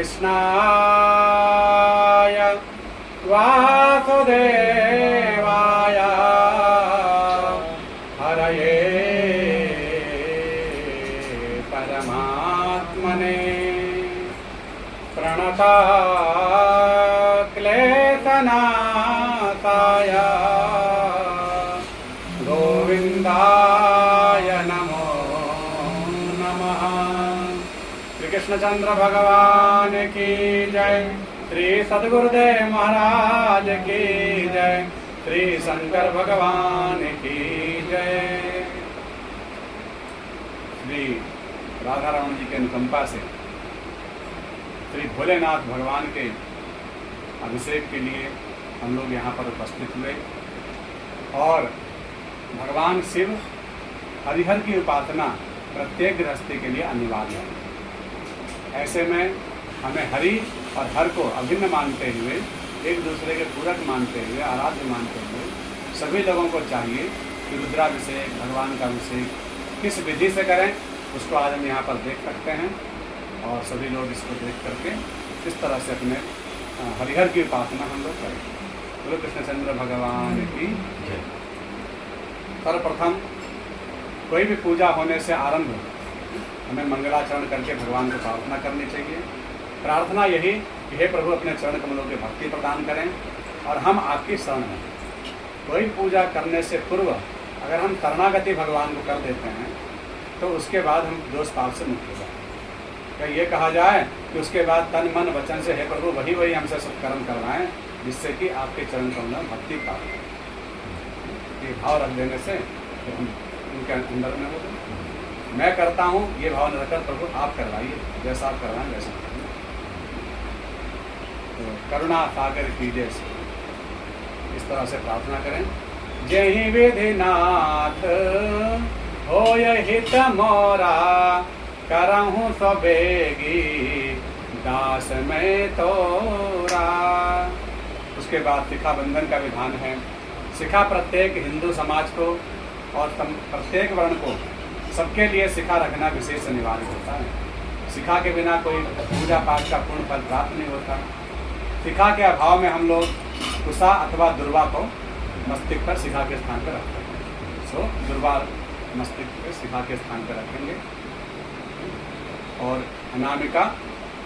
कृष्णाय वासुदेवाय हरये परमात्मने प्रणतक्लेशनाशाय गोविंदाय नमो नमः। श्री कृष्णचंद्र भगवान की जय। श्री सद्गुरुदेव महाराज की जय। श्री शंकर भगवान की जय। श्री राधा रमण जी के अनुकंपा से श्री भोलेनाथ भगवान के अभिषेक के लिए हम लोग यहाँ पर उपस्थित हुए और भगवान शिव हरिहर की उपासना प्रत्येक गृहस्थी के लिए अनिवार्य है। ऐसे में हमें हरि और हर को अभिन्न मानते हुए, एक दूसरे के पूरक मानते हुए, आराध्य मानते हुए सभी लोगों को चाहिए कि रुद्राभिषेक, भगवान का अभिषेक किस विधि से करें, उसको आज हम यहाँ पर देख सकते हैं और सभी लोग इसको देख करके इस तरह से अपने हरिहर की उपासना हम लोग करें। गुरु कृष्णचंद्र भगवान की जय। सर्वप्रथम कोई भी पूजा होने से आरंभ हमें मंगलाचरण करके भगवान को प्रार्थना करनी चाहिए। प्रार्थना यही कि हे प्रभु अपने चरण कमलों की भक्ति प्रदान करें और हम आपकी शरण हैं। कोई पूजा करने से पूर्व अगर हम शरणागति भगवान को कर देते हैं तो उसके बाद हम दोष पाप से मुक्त हो जाते हैं। क्या ये कहा जाए कि उसके बाद तन मन वचन से हे प्रभु वही हमसे सब कर्म करवाएं जिससे कि आपके चरण कमलों में भक्ति प्राप्त हो। ये भाव रख देने से तो हम उनके अंदर में हो गए। मैं करता हूँ ये भाव न रखकर प्रभु आप करवाइए, जैसा आप करवाएं वैसा करवाएं। तो करुणा सागर कीजिए, इस तरह से प्रार्थना करें। जय विधिनाथ होय हित मोरा, करहूँ सबेगी दास में तोरा। उसके बाद शिखा बंधन का विधान है। शिखा प्रत्येक हिंदू समाज को और प्रत्येक वर्ण को सबके लिए शिखा रखना विशेष अनिवार्य होता है। शिखा के बिना कोई पूजा पाठ का पूर्ण फल प्राप्त नहीं होता। शिखा के अभाव में हम लोग कुशा अथवा दुर्वा को मस्तिष्क पर शिखा के स्थान पर रखते हैं। सो दुर्वा मस्तिष्क पर शिखा के स्थान पर रखेंगे और अनामिका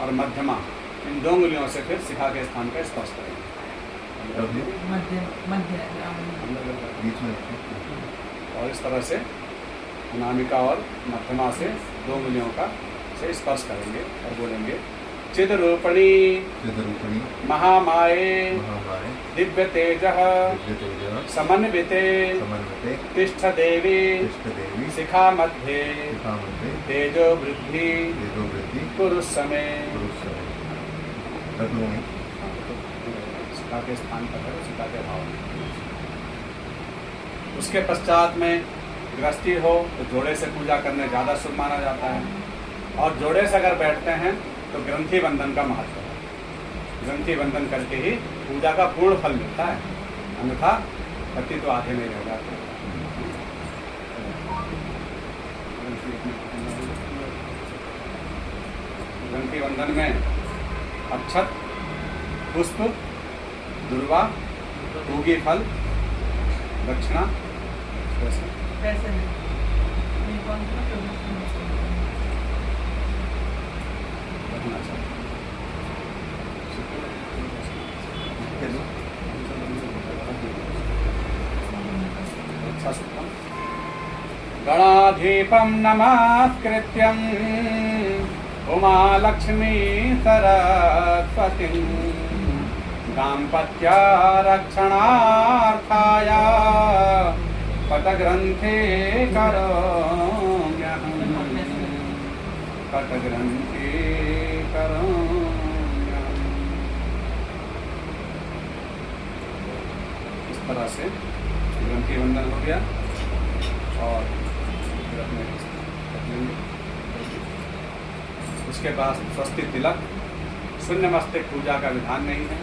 और मध्यमा इन 2 उंगलियों से फिर शिखा के स्थान पर स्पर्श करेंगे। और इस तरह से अनामिका और मध्यमा से 2 उंगलियों का से स्पर्श करेंगे और बोलेंगे चिद्रूपणी महामाये दिव्य तेजः समन्विते तिष्ठ देवी शिखा मध्ये तेजो वृद्धि कुरु समय। शिखा के स्थान पर है, शिखा के भाव। उसके पश्चात में गृहस्थी हो तो जोड़े से पूजा करने ज़्यादा शुभ माना जाता है और जोड़े से अगर बैठते हैं तो ग्रंथि बंधन का महत्व है। ग्रंथि बंधन करके ही पूजा का पूर्ण फल मिलता है, अन्यथा पति तो आधे नहीं रह जाते। ग्रंथि बंधन में अक्षत, पुष्प, दुर्वा, पूगी फल, दक्षिणा गणाधीपं नमस्कृत्यं उमा लक्ष्मी सरस्वतीं दाम्पत्य रक्षणार्थाय पटग्रन्थि करोम्यहं पटग्रन्थि करोम्यहं। इस तरह से ग्रंथि बंधन हो गया और उसके बाद स्वस्ति तिलक। शून्य मस्तक पूजा का विधान नहीं है।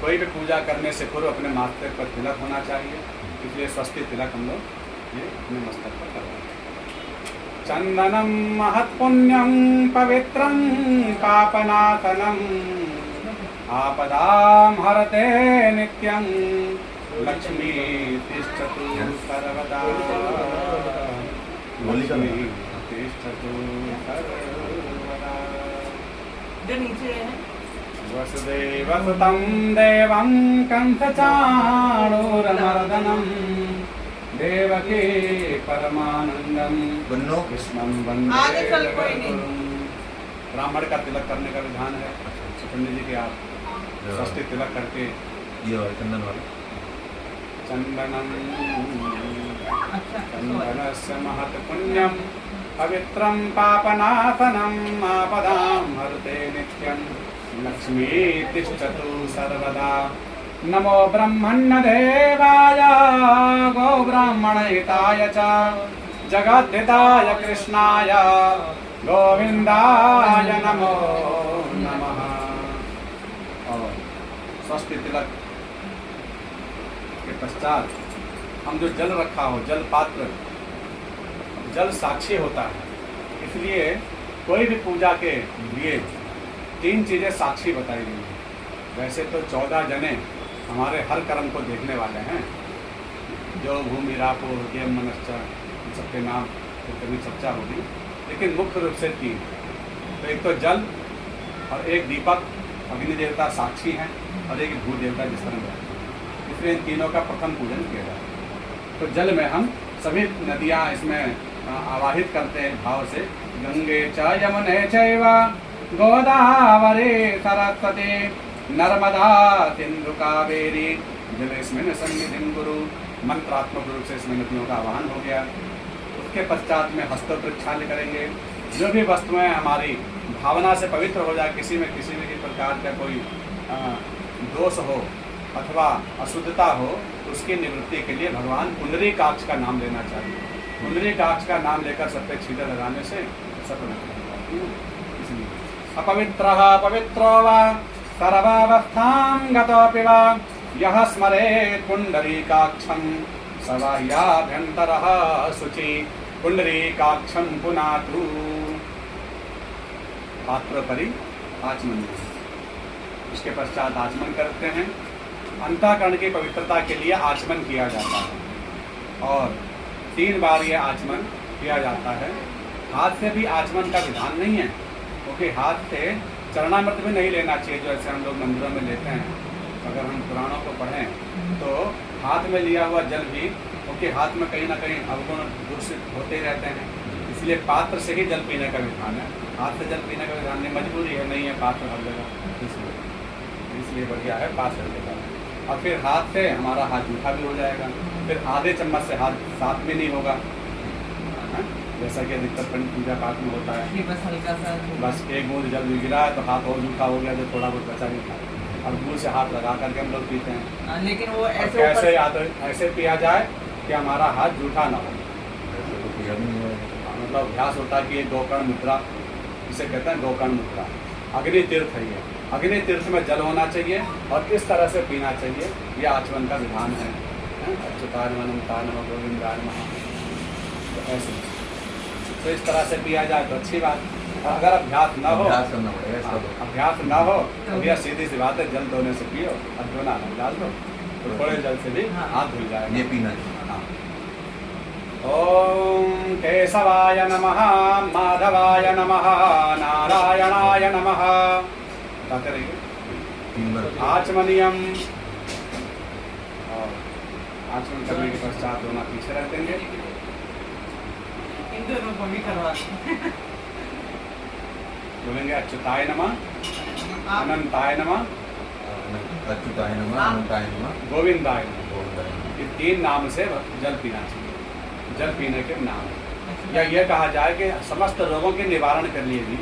कोई भी पूजा करने से पूर्व अपने मस्तक पर तिलक होना चाहिए, इसलिए स्वस्ति तिलक हम लोग ये अपने मस्तक पर करवाएं। चंदनं महत्पुण्यं पवित्रं पापनाशनं आपदां हरते नित्यं लक्ष्मी तिष्ठतु सर्वदा लक्ष्मी तिष्ठतु सर्वदा। जो नीचे है वसुदेवसुतं देवं कंसचाणूरमर्दनं देवकी परमानंदं कृष्णं आगे चल वंदे कोई नहीं। गुरुं। ब्राह्मण का तिलक करने का विधान है। पंडित जी के आप षष्ठी तिलक करके ये वाला चंदन वाला अच्छा चंदनस्य महत्पुण्यं पवित्रं पापनाशनं आपदां हरते नित्यं लक्ष्मी तिष्ठतु सर्वदा। नमो ब्रह्मण्यदेवाय गोब्राह्मणहिताय च जगद्धिताय कृष्णाय गोविंदाय नमो नमः। और षष्ठी तिलक के पश्चात हम जो जल रखा हो, जल पात्र, जल साक्षी होता है, इसलिए कोई भी पूजा के लिए 3 चीज़ें साक्षी बताई गई हैं। वैसे तो 14 जने हमारे हर कर्म को देखने वाले हैं, जो भूमि रापो यम मनश्च, इन सबके नाम तो कभी चर्चा होगी, लेकिन मुख्य रूप से 3। तो एक तो जल, और एक दीपक अग्नि देवता साक्षी हैं, और एक भू देवता जिस तरह रहते हैं, इसलिए इन तीनों का प्रथम पूजन किया जाता है। तो जल में हम सभी नदियाँ इसमें आवाहित करते हैं भाव से। गंगे च यमुने चैव गोदावरी सरस्वती नर्मदा सिंधु कावेरी जलेस्मिन् सन्निधिं कुरु। मंत्रात्मक रूप से इसमें नदियों का आवाहन हो गया। उसके पश्चात में हस्तोपृक्षाल करेंगे। जो भी वस्तुएं हमारी भावना से पवित्र हो जाए, किसी में किसी भी प्रकार का कोई दोष हो अथवा अशुद्धता हो, उसकी निवृत्ति के लिए भगवान पुंडरीकाक्ष का नाम लेना चाहिए। पुंडरीकाक्ष का नाम लेकर सब पे छींटे लगाने से सब इसलिए अपवित्रः पवित्रो वा सर्वावस्थां गतोऽपि वा यः स्मरेत् पुंडरीकाक्षं स वा ह्याभ्यन्तरः शुचि पुंडरीकाक्षं पुनातु। पात्र परि आचमन। उसके पश्चात आचमन करते हैं। अंतःकरण की पवित्रता के लिए आचमन किया जाता है, और 3 बार ये आचमन किया जाता है। हाथ से भी आचमन का विधान नहीं है, क्योंकि हाथ से चरणामृत भी नहीं लेना चाहिए, जो ऐसे हम लोग मंदिरों में लेते हैं। अगर हम पुराणों को पढ़ें तो हाथ में लिया हुआ जल भी, क्योंकि हाथ में कहीं ना कहीं अवगुण दूषित होते ही रहते हैं, इसलिए पात्र से ही जल पीने का विधान है। हाथ से जल पीने का विधान नहीं, मजबूरी है, नहीं है पात्र हर जगह, इसलिए बढ़िया है पात्र लेकर। और फिर हाथ से हमारा हाथ जूठा भी हो जाएगा। फिर आधे चम्मच से हाथ साफ भी नहीं होगा, जैसा कि अधिकतर पंडित पूजा पाठ में होता है। बस हल्का सा, बस एक बूंद जल भी गिरा है तो हाथ और जूठा हो गया, जो थोड़ा बहुत बचा नहीं था। और मुँह से हाथ लगा करके हम लोग पीते हैं। लेकिन वो ऐसे कैसे ऐसे पिया जाए कि हमारा हाथ जूठा ना हो। मतलब अभ्यास होता है कि ये गोकर्ण मुद्रा, इसे कहते हैं गोकर्ण मुद्रा। अग्नि तीर्थ है ये। अग्नि तीर्थ में जल होना चाहिए और इस तरह से पीना चाहिए। ये आचमन का विधान है। अच्युताय नमः, अनंताय नमः, गोविंदाय नमः। तो ऐसे तो इस तरह से पिया जाए तो अच्छी बात। और अगर अभ्यास न हो, अभ्यास न हो तो भैया सीधी सी बात है, जल धोने से पियो, और धोना नहीं डाल दो तो थोड़े जल से भी हाथ धुल जाएगा। ये पीना ओम केशवाय नमः, माधवाय नमः, नारायणाय नमः। आचमनियम। और आचमन करने के पश्चात दोनों पीछे रख देंगे। इन दोनों को भी करवा बोलेंगे अच्युताय नमः, अनंताय नमः, अच्युताय नमः, अनंताय नमः, गोविंदाय नमः। गोविंदाय नमः। ये 3 नाम से जल पीना चाहिए। जल पीने के नाम, या यह कहा जाए कि समस्त रोगों के निवारण के लिए भी,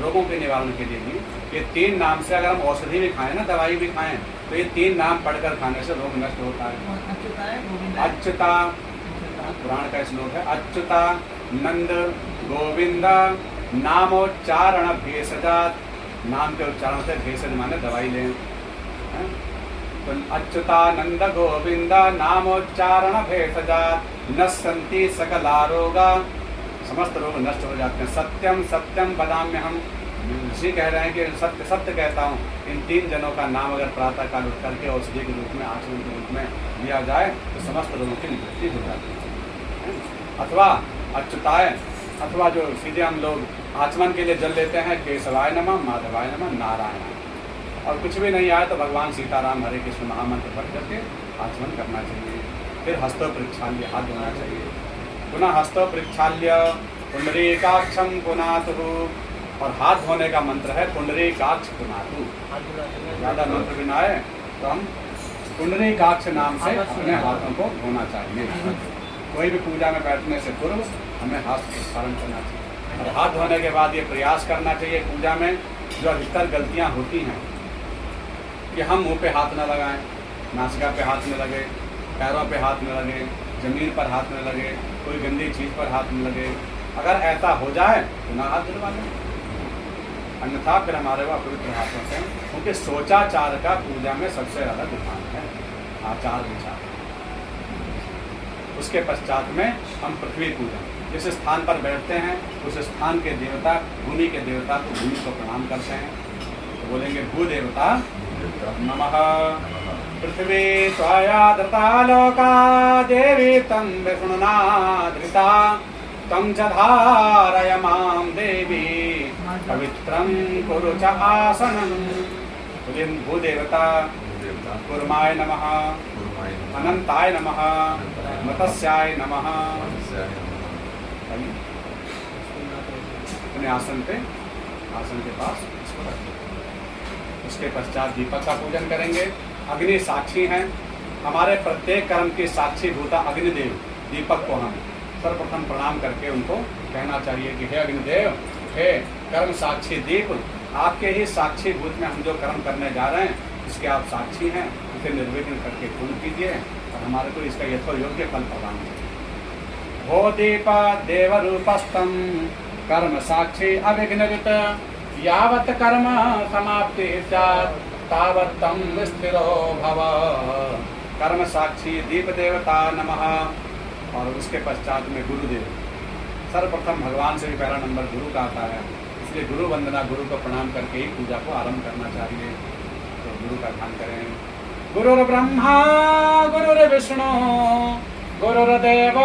रोगों के निवारण के लिए भी ये 3 नाम से, अगर हम औषधि भी खाएं ना, दवाई भी खाएं, तो ये 3 नाम पढ़कर खाने से रोग नष्ट होता है। अच्युता, पुराण का श्लोक है, अच्युता नंद गोविंद नामोच्चारण भेषजात। नाम के उच्चारण से भेषज माने दवाई लें। तो अच्युतानंद गोविंद नामोच्चारण भेषजात नश्यन्ति सकला रोगा समस्त रोग नष्ट हो जाते हैं। सत्यम सत्यम वदाम्यहम, ऋषि कह रहे हैं कि सत्य सत्य कहता हूँ। इन 3 जनों का नाम अगर प्रातः काल उठ करके औषधि के रूप में, आचमन के रूप में लिया जाए तो समस्त रोगों की निवृत्ति हो जाती है। अथवा अच्युताय, अथवा जो सीधे हम लोग आचमन के लिए जल लेते हैं, केशवाय नमः, माधवाय नमः, नारायण, और कुछ भी नहीं आए तो भगवान सीताराम हरे कृष्ण महामंत्र पढ़ करके आचमन करना चाहिए। फिर हस्तो प्रक्षाल्य, हाथ धोना चाहिए। पुनः हस्तो प्रक्षाल्य पुंडरीकाक्षम पुनातु, और हाथ धोने का मंत्र है पुंडरीकाक्ष पुनातु। ज़्यादा मंत्र भी ना आए तो हम पुंडरीकाक्ष नाम से अपने हाथों को धोना चाहिए। कोई भी पूजा में बैठने से पूर्व हमें हाथ प्रक्षालन करना चाहिए। और हाथ धोने के बाद ये प्रयास करना चाहिए पूजा में, जो अधिकतर गलतियाँ होती हैं कि हम मुंह पे हाथ न लगाएं, नासिका पे हाथ न लगे, पैरों पे हाथ न लगे, जमीन पर हाथ न लगे, कोई गंदी चीज़ पर हाथ न लगे। अगर ऐसा हो जाए तो ना हाथ धुलवा लें, अन्यथा फिर हमारे वो अपवित्र हाथों से, क्योंकि शौचाचार का पूजा में सबसे ज़्यादा विधान है, आचार विचार। उसके पश्चात में हम पृथ्वी पूजन, जिस स्थान पर बैठते हैं उस स्थान के देवता, भूमि के देवता को भूमि को प्रणाम करते हैं। तो बोलेंगे भू देवता नमः, पृथ्वी त्वया धृता लोका, देवी तं विष्णुना धृता, तं च धारय मां देवी, पवित्रं कुरु च आसनं। बोले भू देवता कुर्माय नमः, अनंताय नमः, मत्स्याय नमः। अपने आसन पे, आसन के पास इसको रख दो। उसके पश्चात दीपक का पूजन करेंगे। अग्नि साक्षी हैं, हमारे प्रत्येक कर्म की साक्षी भूता अग्निदेव दीपक को हम सर्वप्रथम प्रणाम करके उनको कहना चाहिए कि हे अग्निदेव, हे कर्म साक्षी दीप, आपके ही साक्षी भूत में हम जो कर्म करने जा रहे हैं इसके आप साक्षी हैं, इसे निर्विघ्न करके पूर्ण कीजिए और हमारे को इसका यथोयोग्य फल प्रदान कीजिए। भो दीप देव रूपस्तम कर्म साक्षी अविघ्नवित, यावत् कर्म समाप्ति स्यात् तावत् तं स्थिरो भव। कर्म साक्षी दीप देवता नमः। और उसके पश्चात में गुरुदेव, सर्वप्रथम भगवान से भी पहला नंबर गुरु का आता है, इसलिए गुरु वंदना, गुरु को प्रणाम करके ही पूजा को आरंभ करना चाहिए। तो गुरु का ध्यान करें। गुरुर्ब्रह्मा गुरुर्विष्णु गुरुर्देव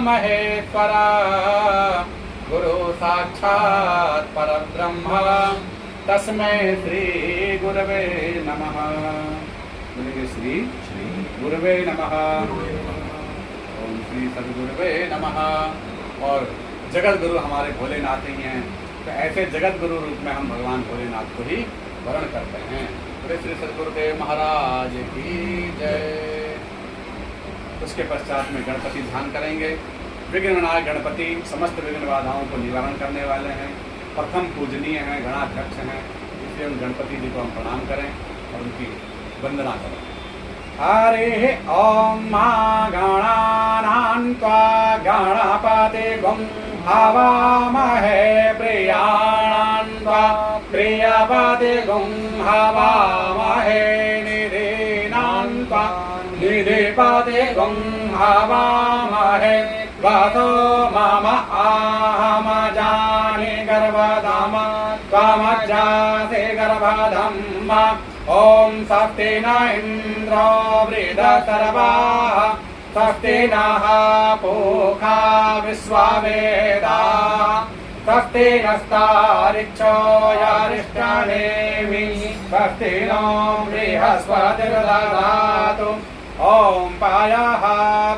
महेश्वरा, गुरु साक्षात् परब्रह्म तस्मै श्री गुरवे नमः। बोलिए श्री गुरवे नमः, ओम श्री सद्गुरुवे नमः। और जगत गुरु हमारे भोलेनाथ ही हैं, तो ऐसे जगत गुरु रूप में हम भगवान भोलेनाथ को ही वर्ण करते हैं। बोले श्री सद्गुरुदेव महाराज की जय। उसके पश्चात में गणपति ध्यान करेंगे। विघ्न विनायक गणपति समस्त विघ्न बाधाओं को निवारण करने वाले हैं, प्रथम पूजनीय हैं, गणाध्यक्ष हैं, इसलिए उन गणपति जी को हम प्रणाम करें और उनकी वंदना करें। हरे ओम मा गणानां त्वा गणपतिगुं हवामहे, प्रियाणां त्वा प्रियपतिगुं हवामहे, निधीनां त्वा निधिपतिगुं हवामहे, वसो मम आहमजानि गर्भधाम त्वमज्जासि गर्भधम्। ओम स्वस्ति न इंद्रो वृद्धसर्वाः, स्वस्ति नः पूषा विश्ववेदाः, स्वस्ति नस्तारिक्षो यरिष्ठनेमि, स्वस्ति नो बृहस्पतिर्दधातु। ओम पायः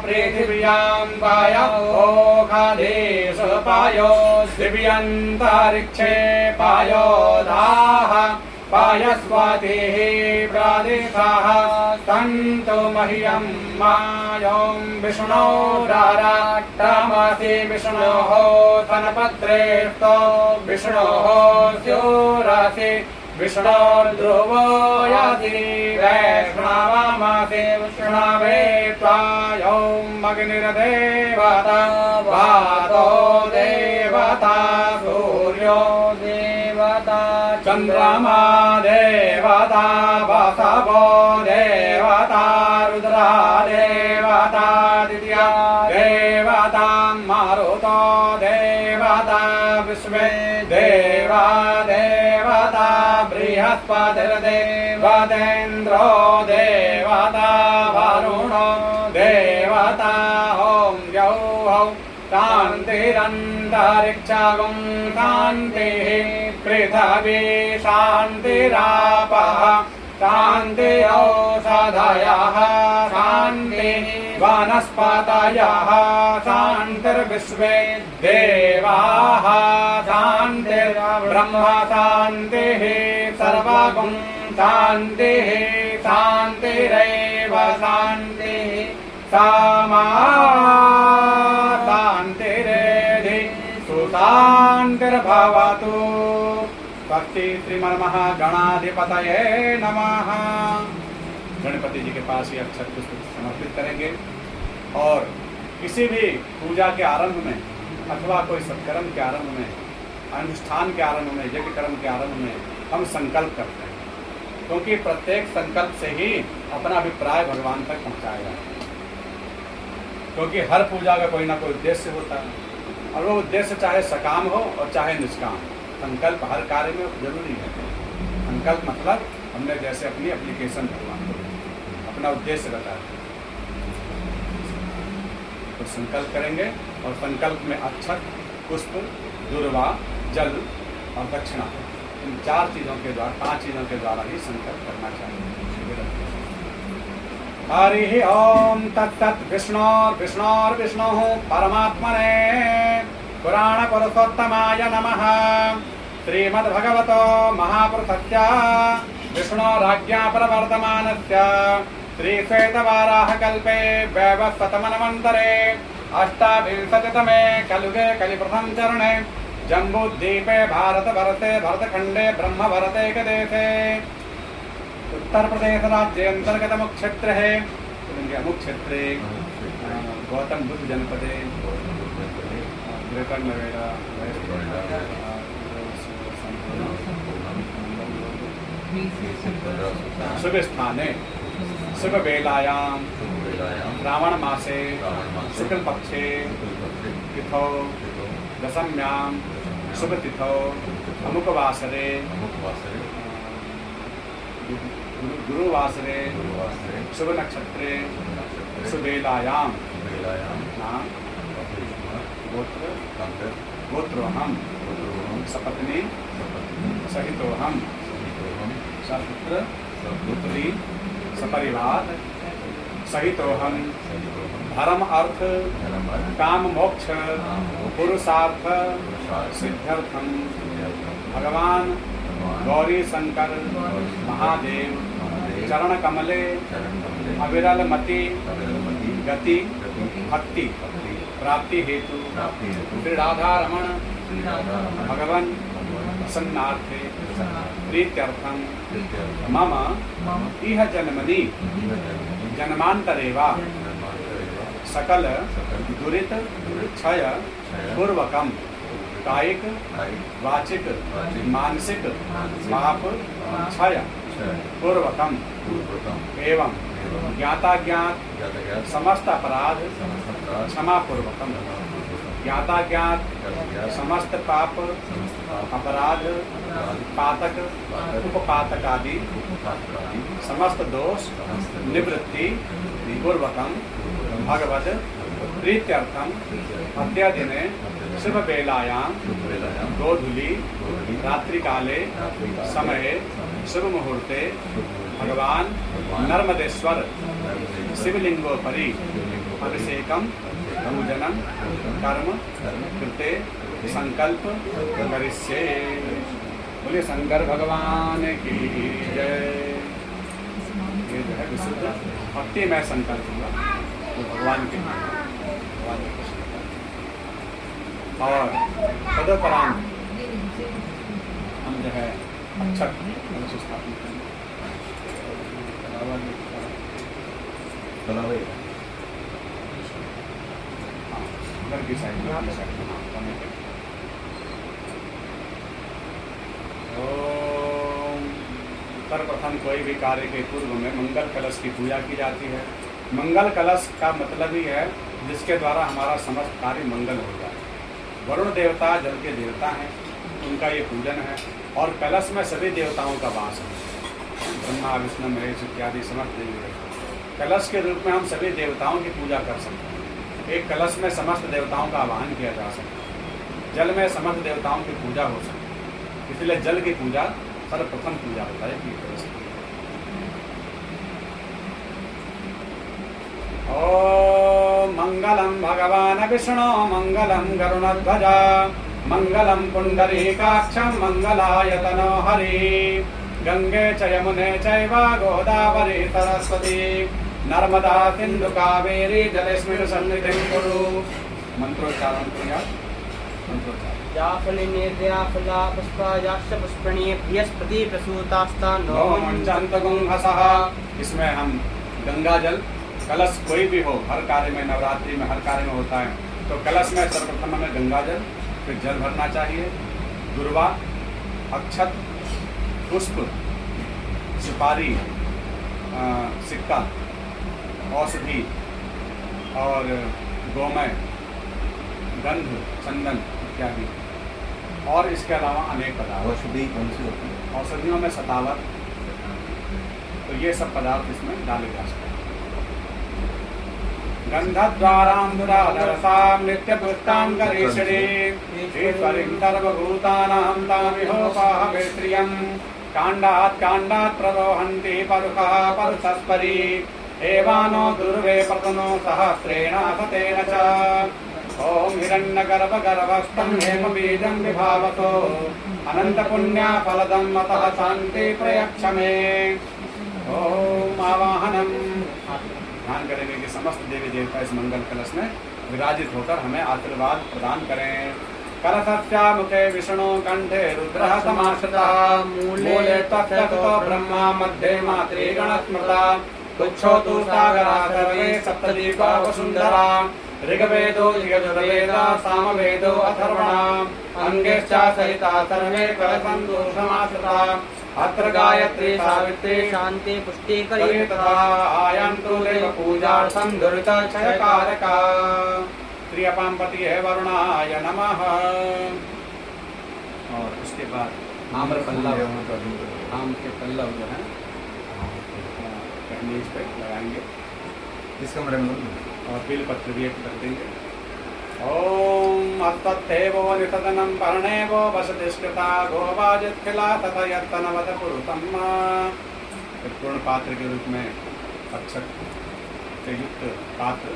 पृथिव्यां पाय ओषधीषु पायो, दिव्यन्तरिक्षे पायोधाः, पायस्वतिः प्रदिशः सन्तु मह्यं मायों विष्णोराराटमसि, विष्णोः धनपत्रेष्टो विष्णोः स्योरसि, विष्णोर्ध्रुवो यदि वैष्णवमसि, विष्णवे त्वायों अग्निर्देवता, वातो देवता, सूर्यो देवता, चंद्रमा देवता, वसवो देवता, रुद्रा देवता, दिव्या देवतां मारुतो देवता विश्वे देवा देवता बृहस्पतिर्देवतेन्द्रो देवता वरुणो देवता ॐ यौः शान्तिरन्तरिक्षगुं शान्तिः पृथिवी शान्तिरापः शान्तिरौषधयः शान्तिः वनस्पतयः शान्तिर्विश्वे देवाः शान्तिर्ब्रह्म शान्तिः सर्वगुं शान्तिः शान्तिरेव शान्तिः सामा शान्तिरेधि सुशान्तिर्भवतु। भक्ति श्रीमन्महागणाधिपतये नमः। गणपति जी के पास ये अक्षत पुष्प समर्पित करेंगे और किसी भी पूजा के आरंभ में अथवा कोई सत्कर्म के आरंभ में, अनुष्ठान के आरंभ में, यज्ञ कर्म के आरंभ में हम संकल्प करते हैं, क्योंकि प्रत्येक संकल्प से ही अपना अभिप्राय भगवान तक पहुँचाया जाता है। क्योंकि हर पूजा का कोई ना कोई उद्देश्य होता है और वो उद्देश्य चाहे सकाम हो और चाहे निष्काम। संकल्प हर कार्य में जरूरी है। संकल्प मतलब हमने जैसे अपनी एप्लीकेशन भगवान को अपना उद्देश्य बताया, तो संकल्प करेंगे और संकल्प में अक्षत, पुष्प, दुर्वा, जल और दक्षिणा, इन 4 चीज़ों के द्वारा, 5 चीज़ों के द्वारा ही संकल्प करना चाहिए। हरि ओम तत्सत् विष्णोर्विष्णुः परमात्मने पुराण पुरुषोत्तमाय नमः। श्रीमद्भगवतो महापुरुषस्य विष्णोराज्ञा प्रवर्तमानस्य श्रीश्वेतवाराहकल्पे वैवस्वतमन्वन्तरे अष्टाविंशतितमे कलुगे कलिप्रथम चरणे जम्बूद्वीपे भारतवर्षे भरतखण्डे ब्रह्मभरतैकदेशे उत्तर प्रदेश राज्य अंतर्गत अमुक क्षेत्र है। अमुक क्षेत्रे गौतम बुद्ध जनपदे ग्रेटर नोएडा शुभ स्थाने शुभ वेलायां श्रावण मासे शुक्ल पक्षे तिथौ दशम्यां शुभ तिथौ अमुक वासरे गुरुवासरे शुभ नक्षत्रे सुबेलायां नाम गोत्रोऽहं सपत्नी सहितोऽहं सपुत्र पुत्री सपरिवार सहितोऽहं धर्म अर्थ काम मोक्ष पुरुषार्थ सिद्ध्यर्थं भगवान गौरी शंकर महादेव चरण कमले अविरल मति गति भक्ति प्राप्ति हेतु श्री राधा रमण भगवान प्रसन्नार्थे प्रीत्यर्थं मम इह जन्मनि जन्मांतरेवा सकल दुरित क्षय पूर्वकम कायिक वाचिक मानसिक पाप क्षय पूर्वकम एवं ज्ञाता ज्ञात समस्त अपराध क्षमा पूर्वकम ज्ञाता ज्ञात समस्त पाप अपराध पातक उपपातक आदि समस्त दोष निवृत्ति पूर्वकम भगवद प्रीत्यर्थम अद्य दिने शुभ वेलायां गोधूली रात्रि काले समये शुभ मुहूर्ते भगवान नर्मदेश्वर शिवलिंगोपरि अभिषेकम पूजनम कर्म कृते संकल्प करिष्ये। बोले शंकर भगवान की जय। ये जो है विशुद्ध भक्ति में संकल्प हुआ तो भगवान के और तदुपरांत हम जो है अक्षत स्थापित करेंगे घर की साइड में सर्वप्रथम कोई भी कार्य के पूर्व में मंगल कलश की पूजा की जाती है। मंगल कलश का मतलब ही है जिसके द्वारा हमारा समस्त कार्य मंगल हो जाए। वरुण देवता जल के देवता हैं, उनका ये पूजन है। और कलश में सभी देवताओं का वास है, ब्रह्मा विष्णु महेश इत्यादि समस्त देवी देवता। कलश के रूप में हम सभी देवताओं की पूजा कर सकते हैं। एक कलश में समस्त देवताओं का आवाहन किया जा सकता है। जल में समस्त देवताओं की पूजा हो सकती है, इसलिए जल की पूजा सर्वप्रथम पूजा होता है कि कलश की। ओम मंगलम भगवान विष्णु मंगलम गरुणध्वज मंगलम पुंडरीकाक्षं मंगलायतनो हरि। गंगे च यमुने चैव गोदावरी सरस्वती नर्मदा सिंधु कावेरी जलेस्मिन् सन्निधिं कुरु। मंत्रोच्चारण किया। मंत्रोच्चारण। जाफलिनेद्याफला पुष्पायाश्च पुष्पणीय बृहस्पति प्रसूतास्ता ओम पंचन्तगुंहसः। इसमें हम गंगा जल कलश कोई भी हो, हर कार्य में, नवरात्रि में हर कार्य में होता है, तो कलश में सर्वप्रथम हमें गंगा जल, फिर जल भरना चाहिए। दुर्वा, अक्षत, पुष्प, सुपारी, सिक्का, औषधि और गोमय, गंध, चंदन इत्यादि, और इसके अलावा अनेक पदार्थ। औषधि कौन सी होती है? औषधियों में सतावर, तो ये सब पदार्थ इसमें डाले जा सकते हैं। गन्धद्वाराम्बुराधरसां नित्यपुष्टां करीषणे ईश्वरीं सर्वभूतानां तामिहोपाहवेत्रियं काण्डात् प्ररोहन्ति परुषः परुषस्परी एवानो दुर्वे प्रतनो सहस्रेण सतेन च। ॐ हिरण्यगर्भगर्भस्थं हेमबीजं विभावतो अनन्तपुण्याफलदं मतः शान्ति प्रयक्षमे। ॐ आवाहनम्। ध्यान करेंगे कि समस्त देवी देवता इस मंगल कलश में विराजित होकर हमें आशीर्वाद प्रदान करें। कलशस्य मुखे विष्णु कंठे रुद्रः समाश्रितः मूले तत्ततो ब्रह्मा मध्ये मातृगण स्मृता तुच्छो तु सागरा सर्वे सप्तदीपा वसुन्धरा ऋग्वेदो यजुर्वेदो सामवेदो अथर्वणा अंगेश्च सहिता सर्वे कलशन्तु समाश्रिता अत्र गायत्री सावित्री शांति पुष्टि करे तथा आयन्तु देव पूजार्थं दुरितक्षयकारका। श्री अपामपति है वरुणाय नमः। और उसके बाद आम्र पल्लव, आम के पल्लव जो है पहले इस पर लगाएंगे, इस कमरे में, और बेलपत्र भी एक कर देंगे। ओम अस्तत्थेवो निषदनं पर्णेवो वसतिष्कृता गोवाजित्खिला तथा यत्तनवत पुरुषं। पूर्ण पात्र के रूप में अक्षत से युक्त पात्र।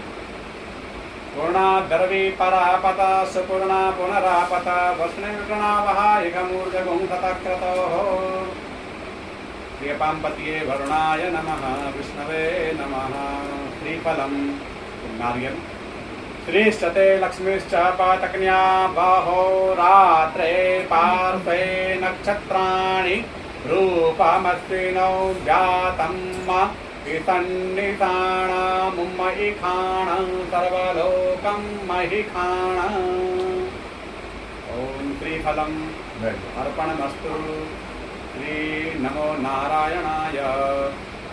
पूर्णा दर्वी परापता सुपूर्णा पुनरापता वस्निर्गणावहायिघमूर्जगुं ततक्रतोः। प्रियपाम्पतिये वरुणाय नमः विष्णवे नमः। श्रीफलं नारियल। श्रीश्चते लक्ष्मीश्च पातकन्या बाहो रात्रे पार्श्वे नक्षत्राणि रूपमस्विनौ व्यातं ईतन्निताणामुम्महिखाण सर्वलोकं महिखाण। ओम श्रीफलम अर्पणमस्तु। श्री नमो नारायणाय।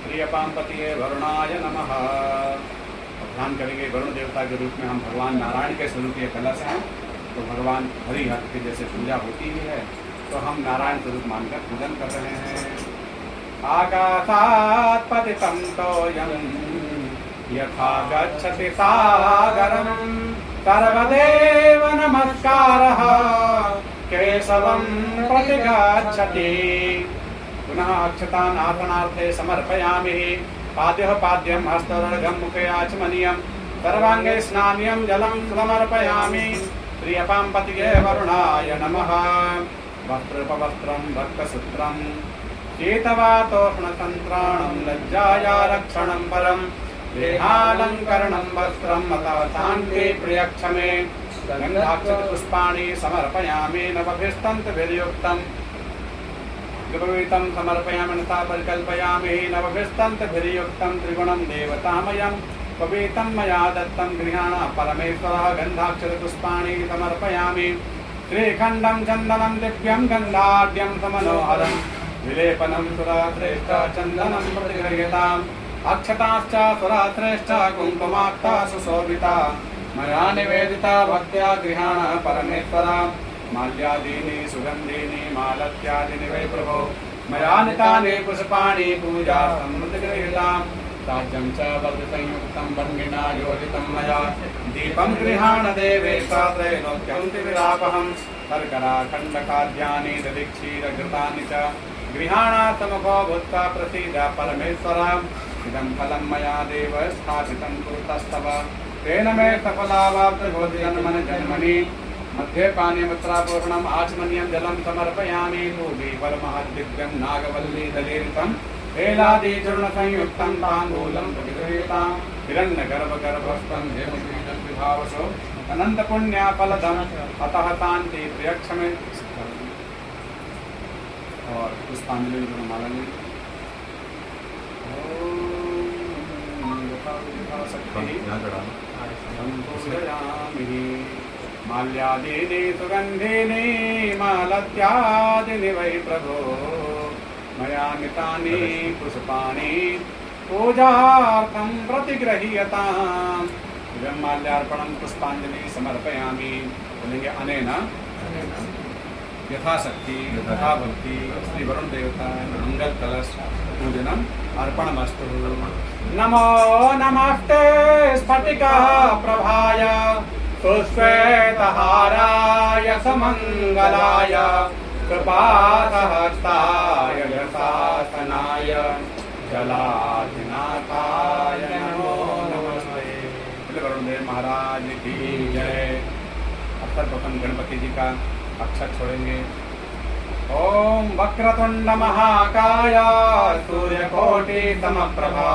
श्री अपामपतिये वरुणाय नमः। ध्यान करेंगे वरुण देवता के रूप में हम भगवान नारायण के स्वरूप ये कलश हैं, तो भगवान हरिहर की जैसे पूजा होती ही है, तो हम नारायण स्वरूप मानकर पूजन कर रहे हैं। आकाशात् पतितं तोयं यथा गच्छति सागरं सर्वदेव नमस्कारः केशवं प्रतिगच्छति। पुनः अक्षतान् आसनार्थे समर्पयामि। पाद्यः पाद्यं हस्तोर्घं मुखे आचमनीयं सर्वांगे स्नानीयं जलं समर्पयामि। श्री अपामपतिये वरुणाय नमः। वस्त्रोपवस्त्रं भक्तसूत्रं शीतवातोष्णतन्त्राणं लज्जाया रक्षणं परं देहालङ्करणं वस्त्रं मतः शान्ति प्रियक्षमे। गन्धाक्षतपुष्पाणि समर्पयामि नवभिस्तन्तभिर्युक्तं गृहीतं समर्पयामि नथा परिकल्पयामि। नवभिस्तन्तभिर्युक्तं त्रिगुणं देवतामयं पवितं मया दत्तं गृहाण परमेश्वरः। गन्धाक्षतपुष्पाणि समर्पयामि। श्रीखण्डं चन्दनं दिव्यं गन्धाढ्यं समनोहरं विलेपनं सुराश्रेष्ठ चन्दनं प्रतिगृह्यतां अक्षताश्च सुराश्रेष्ठ कुङ्कुमाक्ता सुशोभिता मया निवेदिता भक्त्या गृहाण परमेश्वरा माल्यादीनि सुगन्धीनि मालत्यादीनि वै प्रभो मया नितानि पुष्पाणि पूजार्थं गृहीताम् राज्यं च वरदसंयुक्तं बर्हिणा योजितं मया दीपं गृहाण देवेश त्रैलोक्यं त्रिविरापहं शर्कराखण्डखाद्यानि दधिक्षीरघृतानि च गृहाणात्मको भूत्वा प्रसीद परमेश्वर इदं फलं मया देव स्थापितं कुरुतस्तव तेन मे सफलावाप्तभोजनमन जन्मनि मध्ये पानीयमुत्रापूर्णम् आचमनीयं जलं समर्पयामि भूमि परमहद्दिव्यं नागवल्ली दलीरितं हेलादिचूर्णसंयुक्तं ताम्बूलं प्रतिगृहीतां हिरण्यगर्भगर्भस्थं हेमश्रीजन्विभावसो अनन्तपुण्यफलदम् अतः तान्ति प्रियक्षमे और पुष्पांजलि माला ली यहाँ चढ़ाना संपूजयामि माल्यादीनि सुगन्धीनि मालत्यादीनि वै प्रभो मया नितानि पुष्पाणि पूजार्थं प्रतिगृह्यताम् इदं माल्यार्पणं पुष्पांजलि समर्पयामि बोलेंगे अनेन यथाशक्ति यथा भक्ति श्री वरुण देवता मंगल कलश पूजनम अर्पणमस्तु नमो नमस्ते स्फटिका प्रभाय सुश्वेतहाराय समंगलाय कृपासहस्ताय यशासनाय जलाधिनाथाय नमो नमस्ते। वरुण देव महाराज की जय। सर्वप्रथम गणपति जी का अक्षर छोड़ेंगे। ओम वक्रतुंड महाकाय सूर्यकोटि समप्रभा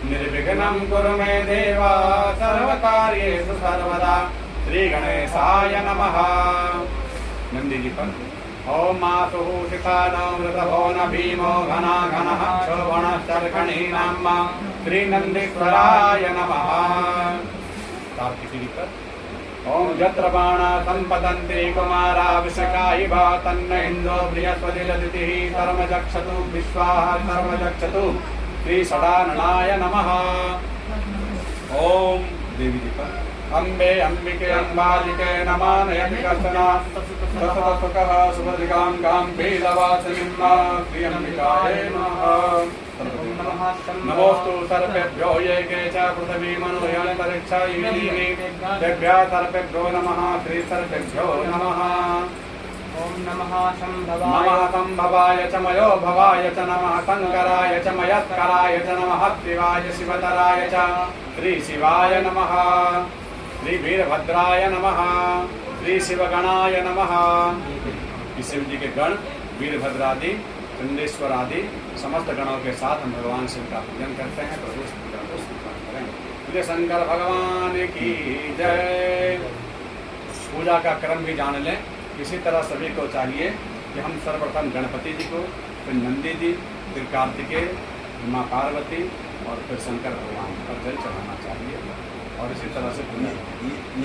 निर्विघ्नं कुरु मे देव सर्वकार्येषु सर्वदा। श्री गणेशाय नमः। नंदी जी पर ओम मासुः शिखानो मृतभो न भीमो घना घनः क्षोभणश्चर्कणीनाम श्री नंदीश्वराय नमः। कार्तिकी जी पर ओम यत्र बाणा संपतन्ते कुमारा विशका इव तन्न इन्द्रो बृहस्पतिर्दितिः सर्वजक्षतु विश्वाः सर्वजक्षतु श्री षडाननाय नमः। ओम देवी जी पर अम्बे अंबिके अंबालिके नमानयति कश्चन सततसुखः सुभद्रिकां गां वेदवासिनीं श्रीअम्बिकायै नमः। नमोस्तु सर्पेभ्यो ये के च पृथिवी मनुष्यान्तरिक्षा इमीनि तेभ्यः सर्पेभ्यो नमः। श्री सर्पेभ्यो नमः। ओम नमः संभवाय च मयो भवाय च नमः। शंकराय च मयस्कराय च नमः। शिवाय शिवतराय च श्री शिवाय नमः। श्री वीरभद्राय नमः। श्री शिवगणाय नमः। शिव जी के गण वीरभद्रादि चंडेश्वर आदि समस्त गणों के साथ हम भगवान शिव का पूजन करते हैं। तो उस पूजा को स्वीकार करें। बोले शंकर भगवान की जय। पूजा का क्रम भी जान लें। इसी तरह सभी को चाहिए कि हम सर्वप्रथम गणपति जी को, फिर नंदी जी, फिर कार्तिकेय, माँ पार्वती और फिर शंकर भगवान पर जल चढ़ाना चाहिए। और इसी तरह से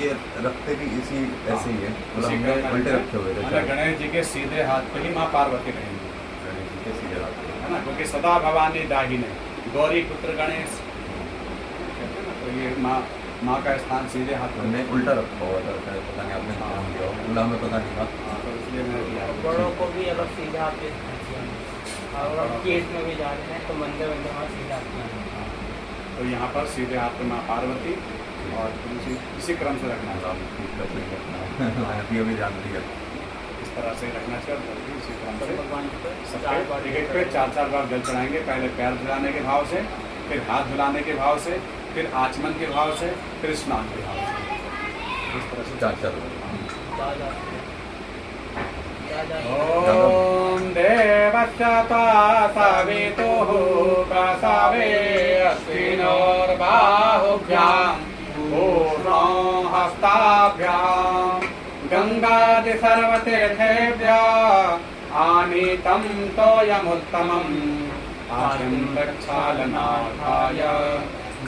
ये रखते भी इसी ऐसे ही है, उसी उल्टे रखे हुए थे। गणेश जी के सीधे हाथ पे ही माँ पार्वती रहेंगी, है ना, क्योंकि सदा भवानी दाहिने गौरी पुत्र गणेश कहते हैं ना। तो ये माँ का स्थान सीधे हाथ पर हमने उल्टा रखा हुआ था, पता नहीं आपने ध्यान दिया हो, उल्टा हमें पता नहीं था। तो इसलिए मैंने दिया। बड़ों को भी अगर सीधा पे और केस में भी जा रहे हैं तो मंदिर वंदिर वहाँ सीधा तो यहाँ पर सीधे हाथ पे माँ पार्वती और इसी क्रम से रखना चाहिए। भी ध्यान दिया, इस तरह से रखना चाहिए। इसी क्रम से भगवान एक पे 4-4 बार जल चढ़ाएंगे। पहले पैर धुलाने के भाव से, फिर हाथ धुलाने के भाव से, फिर आचमन के भाव से, फिर स्नान के भाव से। इस तरह से 4-4 ओम देवस्य सवितुः प्रसवे अश्विनोर्बाहुभ्यां पूर्णो हस्ताभ्यां गंगादि सर्वतीर्थेभ्यः आनीतं तोयमुत्तमम् आर्यं प्रक्षालनार्थाय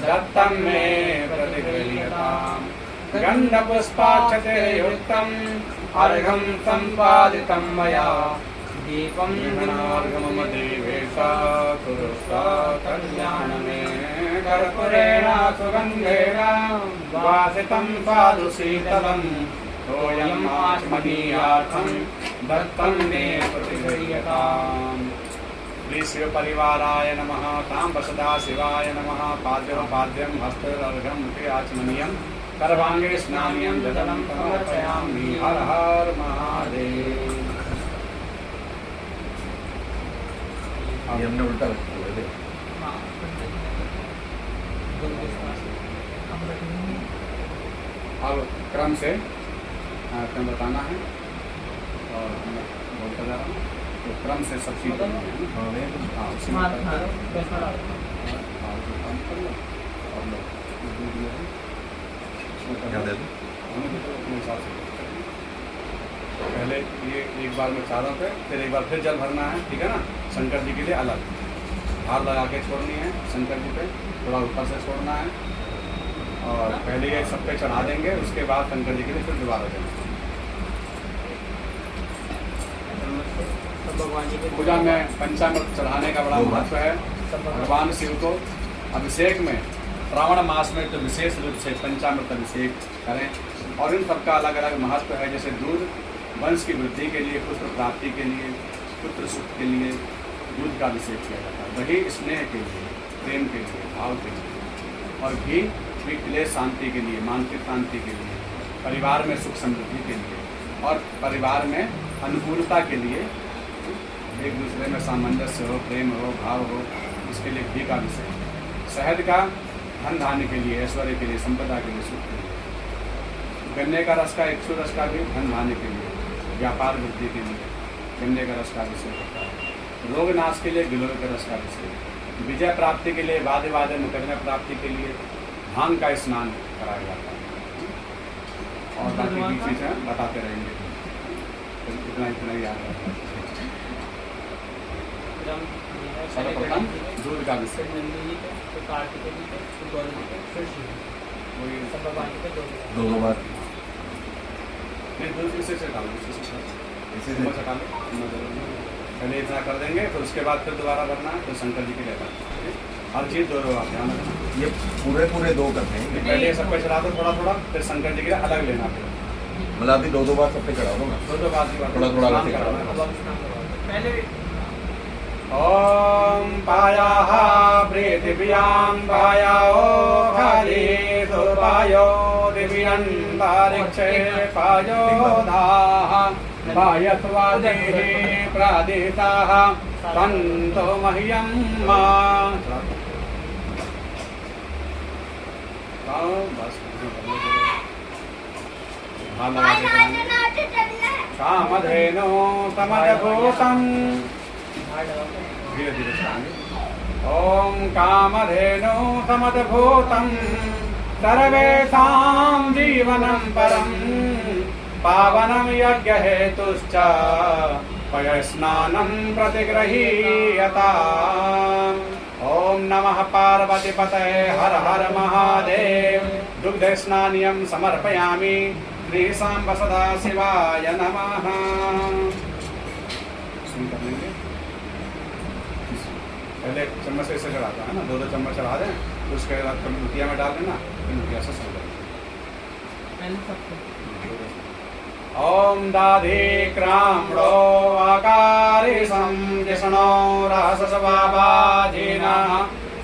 दत्तं मे प्रतिगृह्यताम् गन्धपुष्पाक्षते युक्तम् अर्घं सम्पादितं मया दीपं गृहणार्घमम देवेशा कुरुष्व कल्याणमें कर्पूरेण सुगन्धेन वासितं साधु शीतलम् तोयम् आचमनीयार्थं दत्तं मे प्रतिगृह्यताम्। श्री शिव परिवाराय नमः। तांब सदा शिवाय नमः। पाद्यं पाद्यं हस्तर्घ्यं मुखे आचमनीयं सर्वांगे स्नानीयं जलं समर्पयामि। हर हर महादेव। ये हमने उल्टा रखा हुआ है। हाँ, अब क्रम से क्रम बताना है और मैं बोलता जा रहा हूँ तो क्रम से सब चीज़ करनी है। हाँ, नहीं तो हाँ, उसी में करते हैं। हाँ, जो काम कर लो और लो दूध जो है उसमें कर क्या लो। दे दो? हमें भी तो अपने हिसाब से करेंगे। तो पहले ये एक बार में चारों पे, फिर एक बार फिर जल भरना है, ठीक है ना। शंकर जी के लिए अलग हार लगा के छोड़नी है, शंकर जी पे थोड़ा ऊपर से छोड़ना है और पहले ये सब पे चढ़ा देंगे, उसके बाद शंकर जी के लिए फिर दोबारा देंगे। सब भगवान जी के पूजा में पंचामृत चढ़ाने का बड़ा महत्व है। भगवान शिव को अभिषेक में श्रावण मास में तो विशेष रूप से पंचामृत अभिषेक करें और इन सबका अलग अलग महत्व है। जैसे दूध वंश की वृद्धि के लिए, पुत्र प्राप्ति के लिए, पुत्र सुख के लिए दूध का अभिषेक किया जाता है। दही स्नेह के लिए, प्रेम के लिए, भाव के लिए और घी क्लेश शांति के लिए, मानसिक शांति के लिए, परिवार में सुख समृद्धि के लिए और परिवार में अनुकूलता के लिए, एक दूसरे में सामंजस्य हो, प्रेम हो, भाव हो, इसके लिए घी का अभिषेक। शहद का धन धान्य के लिए, ऐश्वर्य के लिए, संपदा के लिए, सुख के लिए। गन्ने का रस का, इक्षु रस का भी धन धान्य के लिए, व्यापार वृद्धि के लिए गन्ने का रस का अभिषेक होता है। रोग नाश के लिए गिलोय के रस का अभिषेक। विजय प्राप्ति के लिए, वादे वादे मुकदमे प्राप्ति के लिए भांग का स्नान कराया जाता है। और बाकी की चीज़ें बताते रहेंगे, इतना इतना याद रहता है। सर्वप्रथम दूध का अभिषेक, नंदी जी पे, तो कार्तिक जी पे, तो गौरी जी पे, फिर शिव जी पे। वही सब भगवान जी पे दो दो बार नहीं, दूध इसे से डालो, इसे से इसी चम्मच से हटा लो। पहले इतना कर देंगे, फिर उसके बाद फिर दोबारा करना है, फिर शंकर जी के लिए करना है। हर चीज़ दो आप ध्यान रखना। ये पूरे दो करते हैं। पहले ये सब पे चढ़ा दो थोड़ा थोड़ा, फिर शंकर जी के लिए अलग लेना फिर मतलब अभी दो बार सब पे चढ़ा दो ना। दो बार थोड़ा थोड़ा स्नान करके कराना है। अब आप स्नान करवाओ। पहले ओम पायाः पृथिव्यां पायाओ हरि सुपायो दिव्यन्तरिक्षे पायो धाः पायस्वादेः प्रादिताः सन्तो मह्यं मा। बस कामधेनो समदभूतं धीरे धीरे चलाएंगे। ओम कामधेनु समदभूतं सर्वेषां जीवनं परं पावनं यज्ञहेतुश्च पयस्नानं प्रतिगृहीयताम्। ओम नमः पार्वतीपतये हर हर महादेव। दुग्ध स्नानियं समर्पयामि। श्री सांब सदा शिवाय नमः। सुन कर लेंगे। पहले चम्मच से चढ़ाता है ना, दो चम्मच चढ़ा दें, तो उसके बाद कभी लुटिया में डाल देना, फिर लुटिया से समझ। पहले सबको ओम दाधि क्राम्णो आकारी संजिष्णो रहसस्वाभाजिना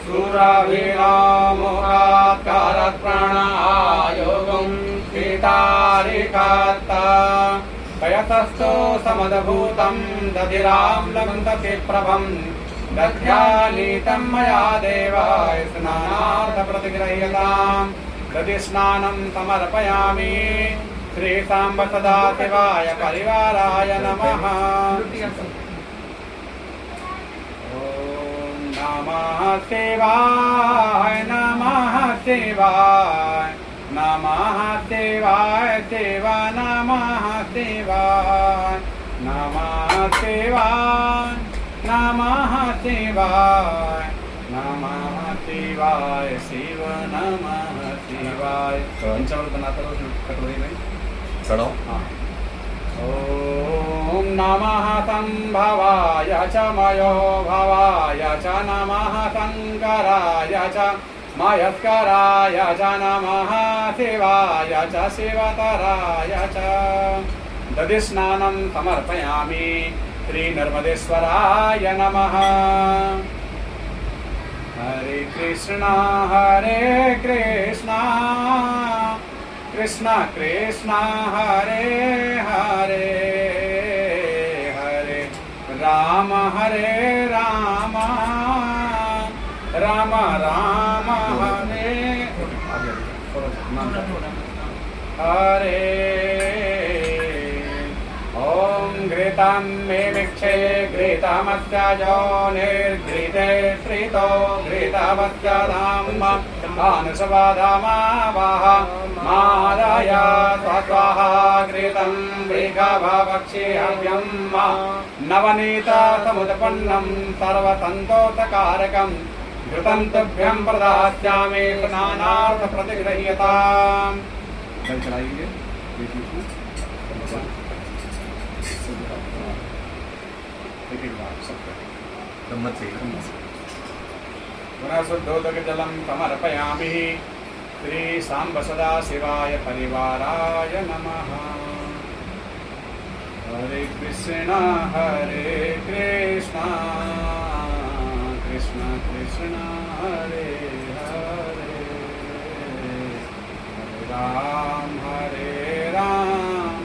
सूरवीणो मुखात्कारत् प्राणायोगं पीतारिकात्ता पयतस्थो समदभूतं दधिरां लब्धति प्रभं दध्यानीतं मया देवाय स्नानार्थप्रतिगृह्यताम्। दधि स्नानं समर्पयामि। श्री सांब सदा शिवाय परिवाराय नमः। ओम नमः शिवाय नमः शिवाय नमः शिवाय शिवा नमः शिवाय नमः शिवाय नमः शिवाय नमः शिवाय शिव नमः शिवाय। पंचामृत बनाते रहो कटोरी में। चढ़ाओ। हाँ। ओम नमः संभवाय च मयो भवाय च नमः शङ्कराय च मयस्कराय च नमः शिवाय च शिवतराय च दधिस्नानं समर्पयामि श्रीनर्मदेश्वराय नमः। हरे कृष्णा कृष्ण कृष्ण हरे हरे हरे राम राम राम हरे हरे। ॐ घृतं मे मिक्षे घृतमस्याजो निर्घृते श्रितो घृतवस्य धाम अनुसवाधामावाह मादय स्वाहा घृतं मृगभवक्षेहव्यं नवनीत समुत्पन्नं सर्वसन्तोषकारकं घृतं तुभ्यं प्रदास्यामि स्नानार्थ प्रतिगृह्यताम्। जल चलाइए शुद्धोदकजलं समर्पयामि श्री सांब सदा शिवाय परिवाराय नमः। हरे कृष्ण कृष्ण कृष्ण हरे हरे हरे राम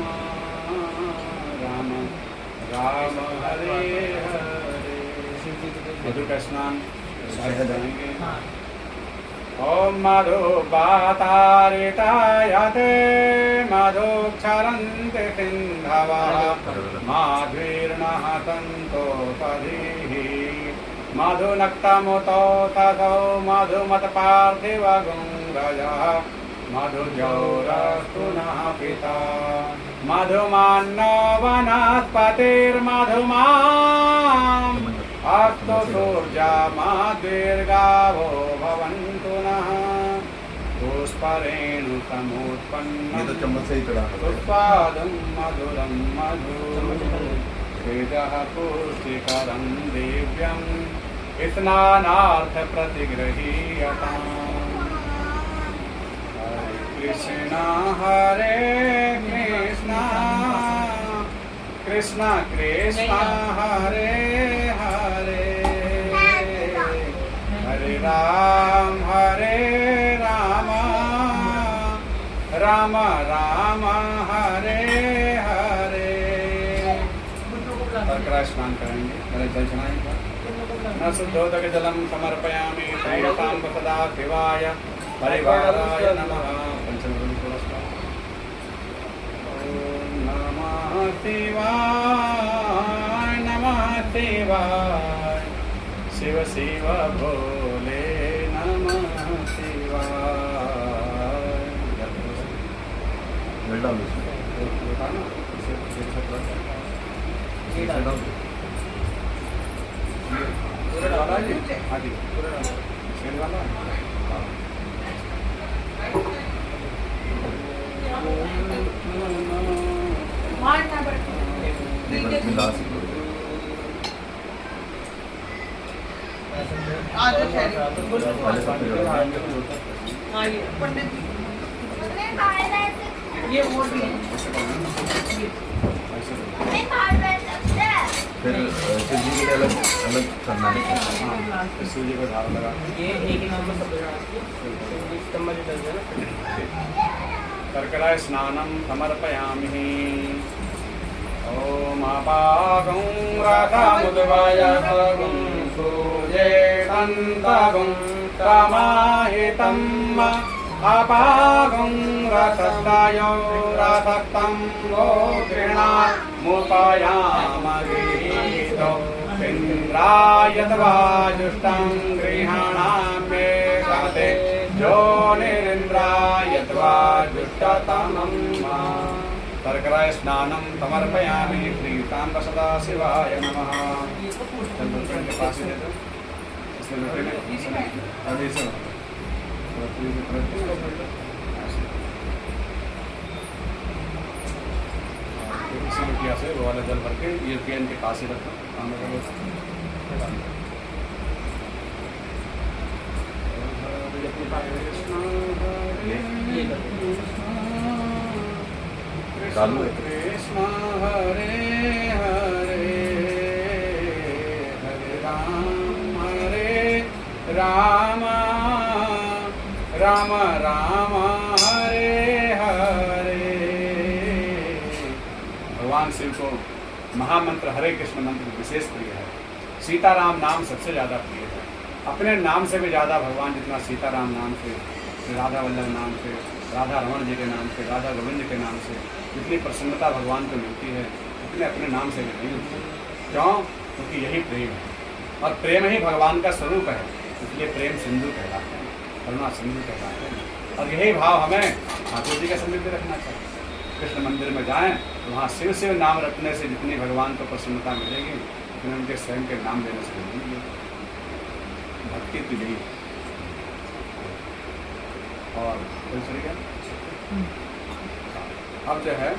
राम राम हरे हरे। मधु का स्नान करेंगे। ओम मधुबातारितायते मधुक्षरन्ति सिन्धवः माध्वीर्णः सन्तोषधीः मधुनक्तमुतो तथो मधुमत्पार्थिवगुङ्गजः मधुजौरस्तु नः पिता मधुमान्नो वनस्पतिर्मधुमाम् अस्तु सूर्यमादीर्घावो भवन्तु नः पुष्परेणु समुत्पन्नं उत्पादं मधुरं मधु वेदः पुष्टिकरं दिव्यं स्नानार्थ प्रतिगृह्यताम्। हरे कृष्ण कृष्ण कृष्ण हरे हरे हरे राम राम राम हरे हरे। स्नान करेंगे। पहले जल चढ़ाएंगे। न शुद्धोदक जलम समर्पयामि श्रीतांब सदा शिवाय परिवाराय नमः। पंचमूल पुरस्कार। नमः शिवाय शिव शिव भोले नमः ये वो भी फिर शिव जी के लिए अलग अलग करना है। शिव जी को धारा लगा ये एक ही नाम में सब सितंबर कर्कराय स्नानं समर्पयामि। ओम अपागं रथमुद्वयसगं सूर्येशन्तगं समाहितम् अपागं रथस्तयो रथस्तं वो गृह्णामुपयामगीतो इन्द्रायत्वाजुष्टं गृहाणाम्ये साते जो निरिन्द्रायत्वाजुष्टतमं कर्कराय स्नानं समर्पयामि श्रीकांत सदा शिवाय नमः। चंद्रपेड़ के पास ही देते इसमें लोटे में अभी से इसी लोटिया से वो वाला जल भर के ये लोटिया इनके पास ही रखो। सामने का लोटा। ये लो। चालू है। कृष्ण हरे हरे हरे राम राम राम हरे हरे। भगवान शिव को महामंत्र हरे कृष्ण मंत्र विशेष प्रिय है। सीताराम नाम सबसे ज़्यादा प्रिय है। अपने नाम से भी ज़्यादा भगवान जितना सीताराम नाम से, राधा वल्लभ नाम से, राधा रमन जी के नाम से, राधा गोविंद के नाम से जितनी प्रसन्नता भगवान को मिलती है उतने अपने नाम से भी नहीं मिलती। क्यों? क्योंकि यही प्रेम है और प्रेम ही भगवान का स्वरूप है, इसलिए प्रेम सिंधु कहलाते हैं, करुणा सिंधु कहलाते हैं। और यही भाव हमें ठाकुर जी के समीप में रखना चाहिए। कृष्ण मंदिर में जाएं तो वहाँ शिव शिव नाम रखने से जितनी भगवान को प्रसन्नता मिलेगी उतने उनके स्वयं के नाम लेने से नहीं मिलेगी। भक्ति की यही और चल गया। अब जो है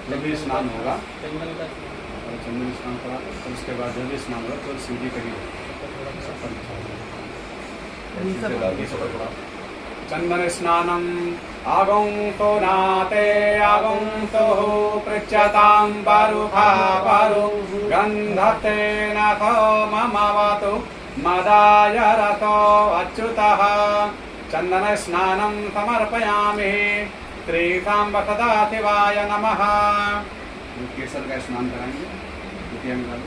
जब भी स्नान होगा चंदन का और चंदन स्नान करा तो उसके बाद जब भी स्नान होगा तो शिव जी का ही चंदन स्नानम आगं तो नाते आगं तो पृच्छतां बारुखा बारु गंधते नथो ममवतु मदाय रतो अच्युतः चंदन स्नानं समर्पयामि त्रिकाम्बकदाशिवाय नमः। केसर का स्नान कराएंगे द्वितीय में और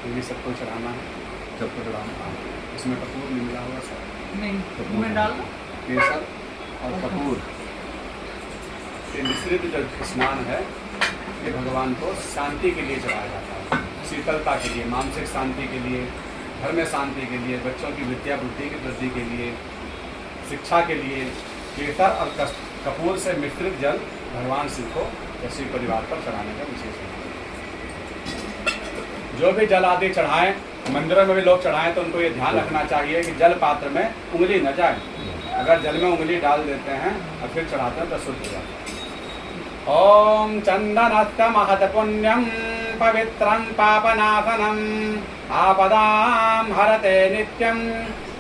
ये भी सबको चढ़ाना है। सबको चढ़ाना। इसमें कपूर नहीं मिला होगा सर? नहीं मैं डाल दूं? केसर और कपूर ये मिश्रित जो स्नान है ये भगवान को शांति के लिए चढ़ाया जाता है, शीतलता के लिए, मानसिक शांति के लिए, घर में शांति के लिए, बच्चों की विद्या बुद्धि की वृद्धि के लिए, शिक्षा के लिए। केसर और कपूर से मिश्रित जल भगवान शिव को या शिव परिवार पर चढ़ाने का विशेष है। जो भी जल आदि चढ़ाएं, मंदिरों में भी लोग चढ़ाएं तो उनको ये ध्यान रखना चाहिए कि जल पात्र में उंगली न जाए। अगर जल में उंगली डाल देते हैं और फिर चढ़ाते हैं तो शुद्ध हो जाता है। ओम चंदनस्य महत पुण्यम पवित्रं पापनाशनम आपदां हरते नित्यं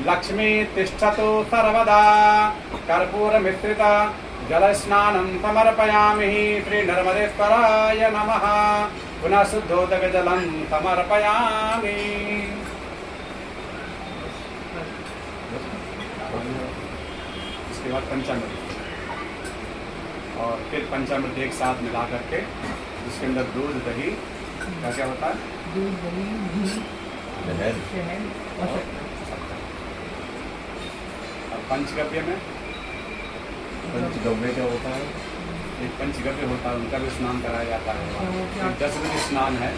लक्ष्मी तिष्ठतु सर्वदा। कर्पूर मिश्रित जल स्नानं समर्पयामि श्री नर्मदेश्वराय नमः। पुनः शुद्धोदक जलं समर्पयामि। इसके बाद पंचामृत और फिर पंचामृत एक साथ मिला करके उसके अंदर दूध दही क्या क्या होता है? दूध दही घी शहद शहद और और पंचगव्य में पंचगव्य क्या होता है? एक पंचगव्य होता है, उनका भी स्नान कराया जाता है। फिर 10 विधि स्नान है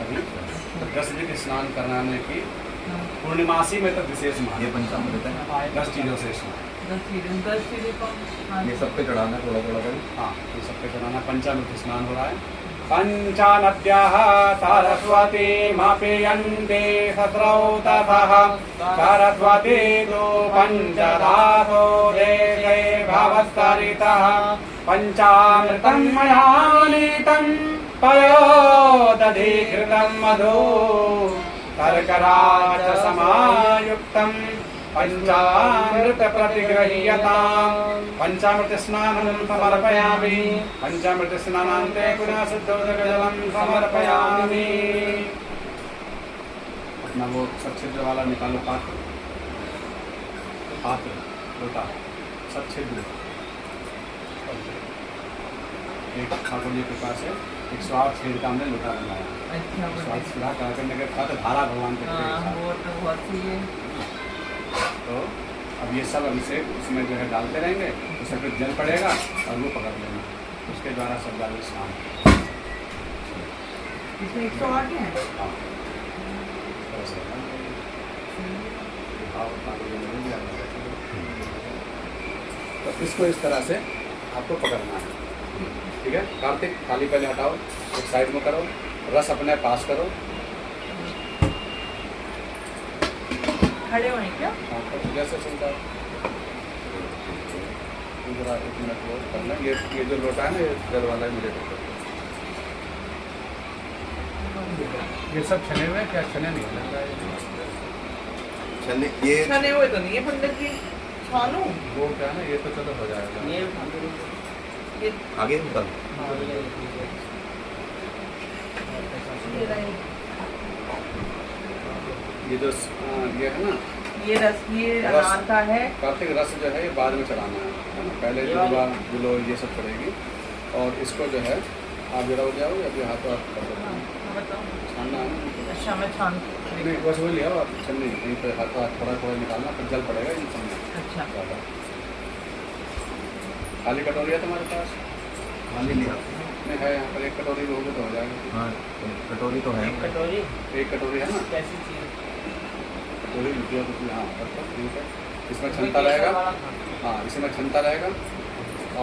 अभी, तो 10 विधि स्नान कराने की पूर्णिमासी में तो विशेष ये महत्व। पंचामृत है। 10 चीज़ों से स्नान। 10 चीज़ें कौन? ये सब पे चढ़ाना थोड़ा थोड़ा कर। हाँ, तो सबके चढ़ाना पंचामृत स्नान हो रहा है। पंचानद्याः सरस्वतीमपीयन्ते सस्रौतसः सरस्वती तु पञ्चधातो देशे भवस्तरितः पंचामृतं मया नीतं पयोदधिकृतं मधु शर्करा च समायुक्तं पंचामृत प्रतिगृह्यताम्। पंचामृत स्नानं समर्पयामि। पंचामृत स्नानान्ते पुनः शुद्धोदक जलं समर्पयामि। अपना वो सच्छिद्र वाला निकालो पात्र, पात्र लोटा सच्छिद्र। एक ठाकुर जी के पास है, 108 छेद का हमने लोटा बनाया। अच्छा 108 सीधा करने के बाद धारा भगवान के हाँ वो तो बहुत ही है। तो अब ये सब अभिषेक उसमें जो है डालते रहेंगे, उससे फिर जल पड़ेगा और वो पकड़ लेना, उसके द्वारा सब डाल स्नान। इसमें 108 है। हाँ, ऐसे है। हाँ, उतना तो जल नहीं जाएगा। तो इसको इस तरह से आपको पकड़ना है, ठीक है। कार्तिक थाली पहले हटाओ, एक साइड में करो, रस अपने पास करो। खड़े होने क्या? हाँ, तो जैसे चलता है जरा 1 मिनट वो कर लें। ये जो लोटा है ना, ये जल वाला है मुझे। ये सब छने हुए हैं क्या? छने नहीं लग रहा है चलिए ये छने हुए तो नहीं है पंडित जी, छानू वो क्या है ना, ये तो चलो हो जाएगा। ये आगे निकल। हाँ, ये जो ये है ना, ये रस, ये रस। अनार का है। कार्तिक रस जो है ये बाद में चढ़ाना है ना। पहले जुलवा जुलो ये सब चढ़ेगी, और इसको जो है आप जरा हो जाओगे, अभी हाथों हाथ कर दो। छानना है ना। अच्छा मैं छान नहीं बस वो लिया आप छन्नी, नहीं तो हाथों हाथ थोड़ा थोड़ा निकालना, फिर जल पड़ेगा इन छन्नी। अच्छा ज़्यादा खाली कटोरी है तुम्हारे पास? खाली लिया। नहीं है यहाँ पर, 1 कटोरी भी होगी तो हो जाएगा। हाँ कटोरी तो है। कटोरी 1 कटोरी है ना, कैसी चीज़? कटोरी लिखी हो तो हाँ रखो, ठीक है। इसमें क्षमता रहेगा, हाँ इसमें क्षमता रहेगा।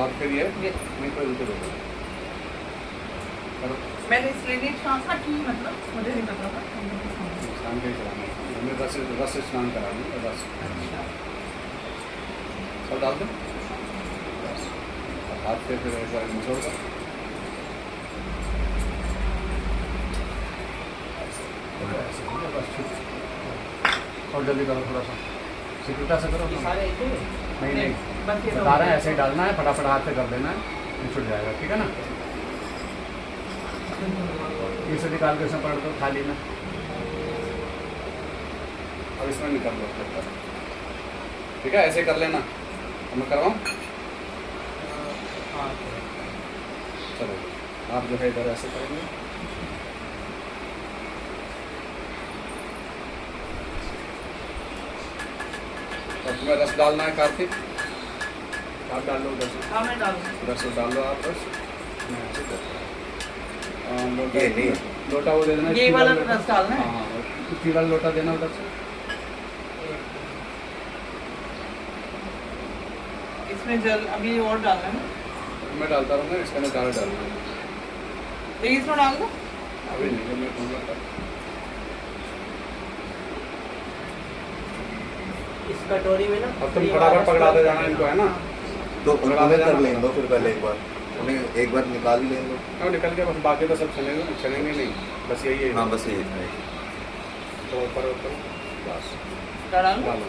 और फिर ये नहीं कोई उल्टे दो करो, मैंने इसलिए नहीं छाना कि मतलब मुझे नहीं पता था। स्नान के ही चलाना है। हमें रस से स्नान करा दूँ, रस सब डाल दो बस। और हाथ से फिर एक बार निचोड़ दो। बस ठीक। और जल्दी करो, थोड़ा सा सिकुड़ता से करो। ये सारे ऐसे ही? नहीं नहीं बस ये बता रहे हैं, ऐसे ही डालना है, फटाफट हाथ से कर देना है, ये छुट जाएगा। ठीक है ना। इसे निकाल के इसमें पड़ दो थाली में, अब इसमें निकाल दो उसके ऊपर। ठीक है, ऐसे कर लेना। अब मैं करवाऊँ? हाँ चलो आप जो है इधर ऐसे करेंगे। और तुम्हें रस डालना है कार्तिक, आप डाल लो उधर से, हाँ मैं डालूँ। उधर से डाल लो आप रस। मैं ऐसे करता हूँ। लोटा ये नहीं। लोटा वो दे देना, ये स्टील वाला लोटा। रस डालना है? हाँ स्टील वाला लोटा देना उधर से। इसमें जल अभी और डालना है ना? मैं डालता रहूँगा, इसके अंदर डाल डालूंगा। तो इसमें डाल दो। अभी नहीं, जब मैं कहूँगा तब। इस कटोरी में ना अब तुम फटाफट पकड़ाते जाना इनको, है ना। तो उन्हें कर लेंगे फिर पहले एक बार, उन्हें एक बार निकाल ही लेंगे। हाँ निकल के, बस बाकी तो सब चलेंगे नहीं, बस यही है। हाँ बस यही था। तो ऊपर ऊपर बस डालो। डालो।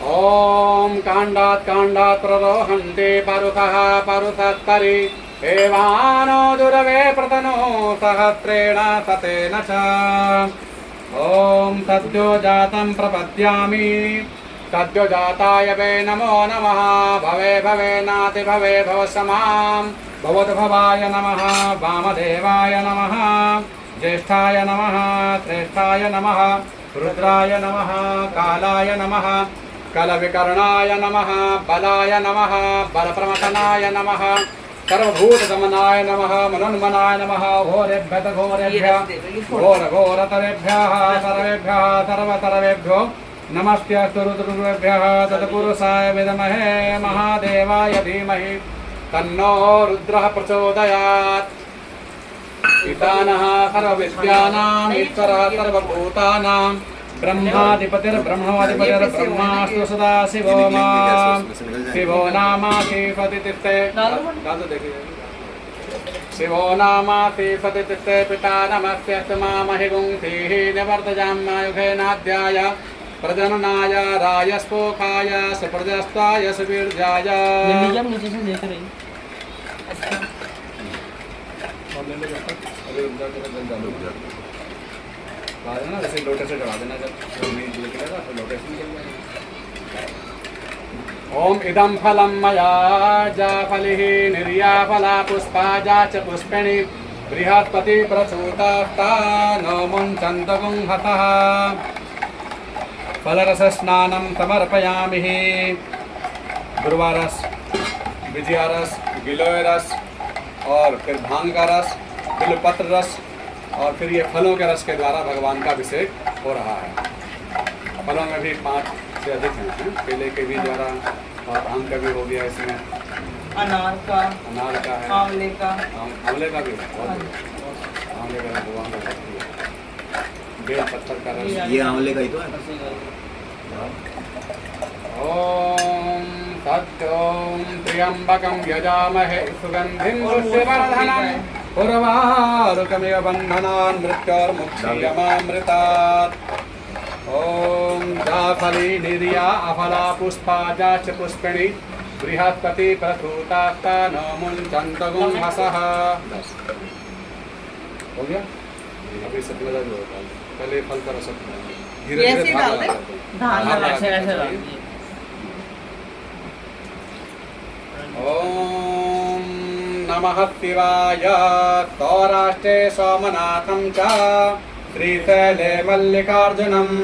ओम कांडात प्ररोहन्ते परुषः परुषस्तरि एवानो दुर्वे प्रतनो सहस्रेण सतेन च। ओम सद्यो जातं प्रपद्यामि सद्यो जाताय वे नमो नमः। भवे भवे नाति भवे भव समां भवद्भवाय नमः। वामदेवाय नमः। ज्येष्ठाय नमः। श्रेष्ठाय नमः। रुद्राय नमः। कालाय नमः। कलविकर्णाय नमः। बलाय नमः। बलप्रमथनाय नमः। सर्वभूतदमनाय नमः। मनोन्मनाय नमः। घोरेभ्यः घोरेभ्यः घोरघोरतरेभ्यः सर्वेभ्यः सर्वतरवेभ्यो नमस्तेऽस्तु रुद्रेभ्यः। तत्पुरुषाय विद्महे महादेवाय धीमहि तन्नो रुद्रः प्रचोदयात्। पितानः सर्वविद्यानाम् ईश्वरः सर्वभूतानां ब्रह्माधिपतिर्ब्रह्माधिपतिर्ब्रह्मास्तु सदाशिवो मां शिवो नामासीफतितिष्ठे। शिवो नामासीफतितिष्ठे। पिता नमस्तेऽस्तु मामहिगुंसीः निवर्तजाम्यायुघेनाध्याय प्रजननाय रायस्पोखाय सुप्रजस्ताय सुवीर्याय। नीचे से देख रही। अच्छा ना जैसे लोटे से चढ़ा देना, जब नहीं निकलेगा तो लोटे से निकल जाएगा। ओम इदं फलं मया जाफलिः निर्याफला पुष्पा जा च पुष्पिणी बृहस्पति प्रसूतास्ता नो मुञ्चन्तगुं हतः। फलरसस्नानं समर्पयामि। गुरुवारस, विजयारस, गिलोय रस, और फिर भांग का रस, बिल्वपत्र रस, और फिर ये फलों के रस के द्वारा भगवान का अभिषेक हो रहा है। फलों में भी 5 से अधिक हैं, केले के भी द्वारा, और आम का भी हो गया इसमें, अनार का है, आंवले का आंवले का भी है, आंवले का भगवान का बहुत है। बेल पत्थर का रस, ये आंवले का ही तो है। ओम तत्ओं त्र्यंबकं यजामहे सुगंधिं पुष्टिवर्धनम् उर्वारुकमिव बन्धनान् मृत्योर्मुक्षीयमामृतात्। ॐ जाफली निर्या अफला पुष्पा जाच पुष्पिणी बृहस्पति प्रसूतास्ता न मुञ्चन्तगुं हसः। हो गया? अभी सपना जो होता है पहले फल का रस धीरे धीरे डाल दे। धान ऐसे ऐसे डाल दिए। ओम नमः शिवाय सौराष्ट्रे सोमनाथं च श्रीशैले मल्लिकार्जुनम्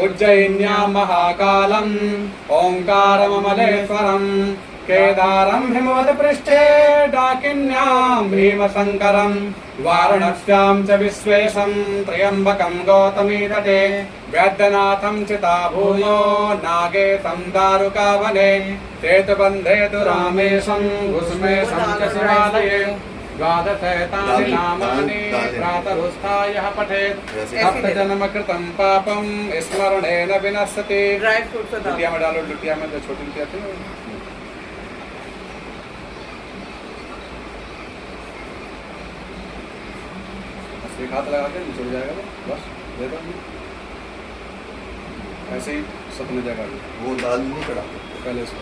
उज्जयिन्यां महाकालम् ओंकारममलेश्वरम् केदारं हिमवत्पृष्ठे डाकिन्यां भीमशङ्करम् वाराणस्यां च विश्वेशं त्र्यम्बकं गौतमी तटे वैद्यनाथं चिताभूमो नागेशं दारुकावने सेतुबन्धे तु रामेशं कुसुमेशं च शिवालये द्वादशैतानि नामानि प्रातरुत्थाय पठेत् सप्तजन्मकृतं पापं स्मरणेन विनश्यति। ड्राई फ्रूट से डाल। लुटिया में डालो, लुटिया में तो छोटी लुटिया थी ना। एक हाथ लगा के नीचे हो जाएगा बस दे दो। ऐसे ही सपने जगह वो दाल नहीं चढ़ा पहले इसको।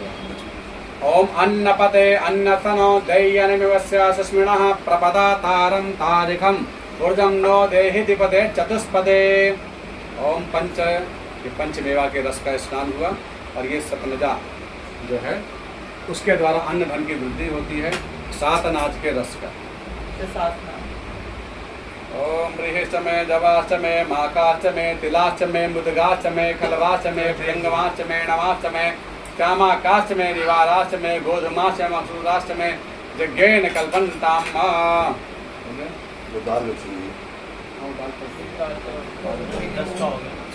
ओम अन्नपते अन्नतनो दैयनमिवस्य सुस्मिनः प्रपदातारं तारिखम् ऊर्जं नो देहि दिपदे चतुष्पदे। ओम पंच ये पंचमेवा के रस का स्नान हुआ और ये सपनजा जो है उसके द्वारा अन्न धन की वृद्धि होती है। 7 अनाज के रस का। ओम बृहश्च में जवाश्च में माकाश्च में तिलाश्च में मुदगाश्च में खलवाश्च में प्रियंगमाश्च में नवाश्च में श्यामाकाश्च में रिवाराश्च में गोधुमाश्च में मसूराश्च में जज्ञेन कल्पन्ताम। वो दाल रखी हुई है।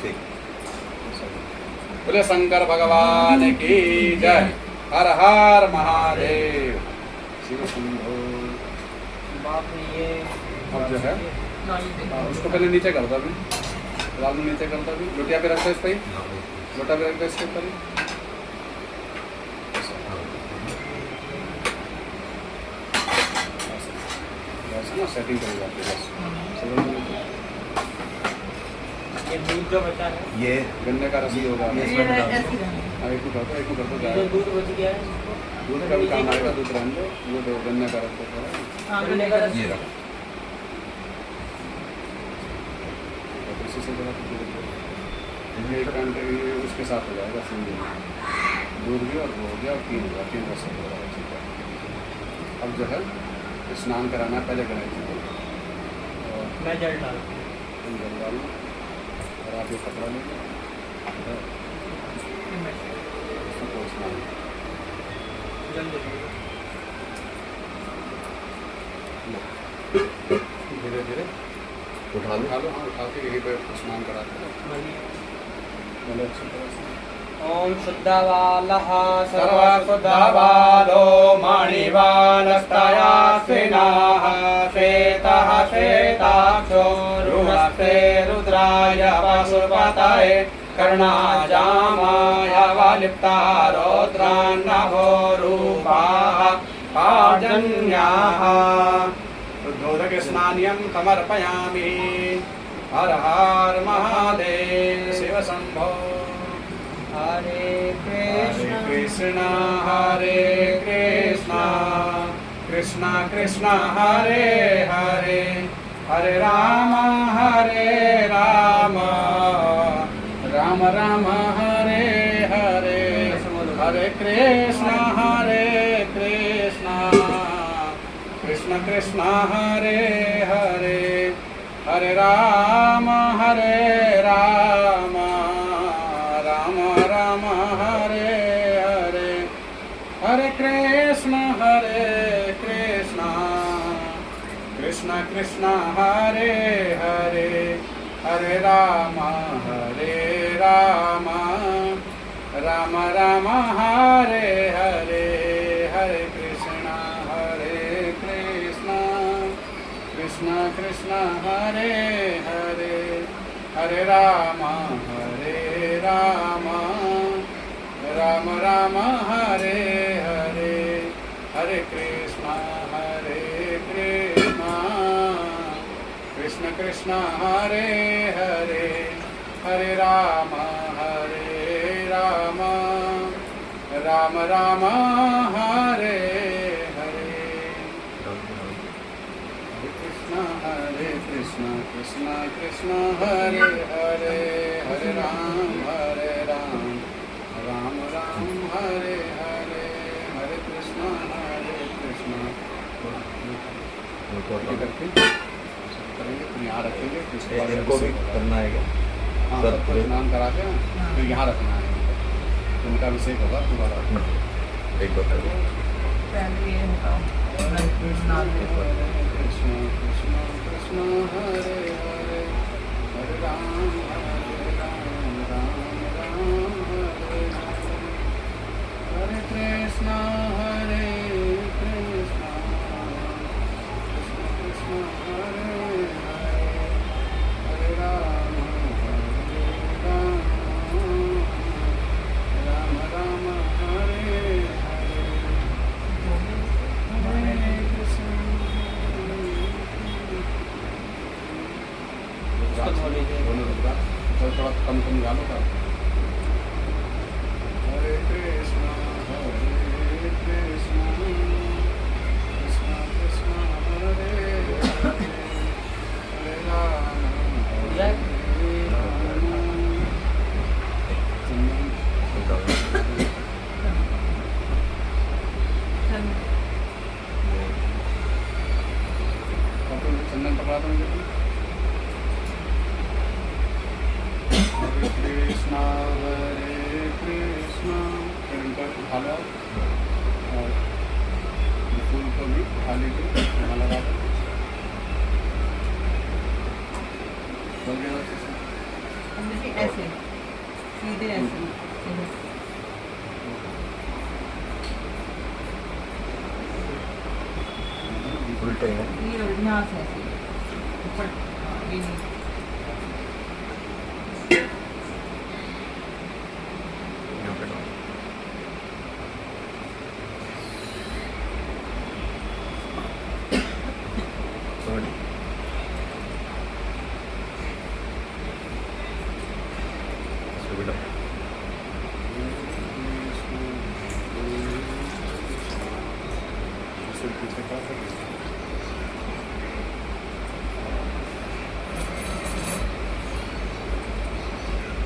ठीक। बोले शंकर भगवान की जय। हर हर महादेव। शिव शंभो। बाप रे ये अब जो है उसको पहले नीचे कर दो। अभी फिलहाल में नीचे कर दो। अभी लोटिया पे रखो इस पर ही। लोटा पे रखो इसके ऊपर ही। ऐसे ना सेटिंग करी जाती है बस। ये दूध जो बचा है, ये गन्ने का रस ही होगा। ये ये ऐसी रहनी। हाँ, एक को कर दो, एक को कर दो ये जो जाएगा। दूध बच गया है इसको दूध का भी काम आएगा। दूध रहने दो। वो तो गन्ने का रस होता है। हाँ, गन्ने का रस। ये रखो। इसी से जरा ये एक घंटे उसके साथ हो जाएगा। सिंगल दूध भी और वो हो गया और 3 होगा। 3 रस हो जाएगा। ठीक है। अब जो है स्नान कराना है पहले गणेश जी को। और मैं जल डालता हूँ। जल डालो और आप ये कपड़ा लेंगे उसको स्नान जल दे दीजिए। धीरे धीरे उठा लो। उठा लो। हाँ उठा के यहीं पे स्नान कराते हैं बढ़िया। पहले अच्छी तरह से। ओम शुद्धवालः सर्वशुद्धवालो मणिवालस्तयासिनाः श्वेतः श्वेताक्षो रुणस्ते रुद्राय पशुपतये कर्णाजामाय वलिप्ता रौद्रान्नभो रूपाः पाजन्याः। शुद्धोदक स्नान्यं समर्पयामि। हर हर महादेव। शिव शंभो। हरे कृष्ण कृष्ण हरे कृष्ण कृष्ण कृष्ण हरे हरे हरे राम राम राम हरे हरे हरे कृष्ण कृष्ण कृष्ण हरे हरे हरे राम राम राम हरे हरे हरे कृष्ण कृष्ण कृष्ण हरे हरे हरे राम राम राम हरे हरे हरे कृष्ण कृष्ण कृष्ण हरे हरे हरे राम राम राम हरे हरे हरे कृष्णा कृष्ण कृष्ण हरे हरे हरे राम राम राम हरे हरे हरे कृष्ण कृष्ण कृष्ण हरे हरे हरे राम राम राम हरे हरे हरे कृष्ण करके करेंगे फिर यहाँ रखेंगे फिर उसके बाद इनको भी करना है क्या? हाँ सर, सबको स्नान करा के ना फिर यहाँ रखना है उनका अभिषेक होगा दोबारा एक बताइए। हरे कृष्ण कृष्ण कृष्ण हरे हरे हरे राम राम राम हरे हरे कृष्ण कृष्ण कृष्ण हरे हरे हरे राम राम राम हरे हरे हरे कृष्ण थोड़ा कम गालो का हरे कृष्ण कृष्ण कृष्ण हरे हरे हरे राम चंदन पकड़ा दो हरे कृष्ण इनका उठा लो और फूल को भी उठा लीजिए वहाँ लगा दो बन गया ऐसे सीधे ऐसे उल्टे हैं। ये यहाँ से ऐसे ऊपर ये नहीं यहाँ पे डालो। Sorry. इसको भी डालो। पीछे का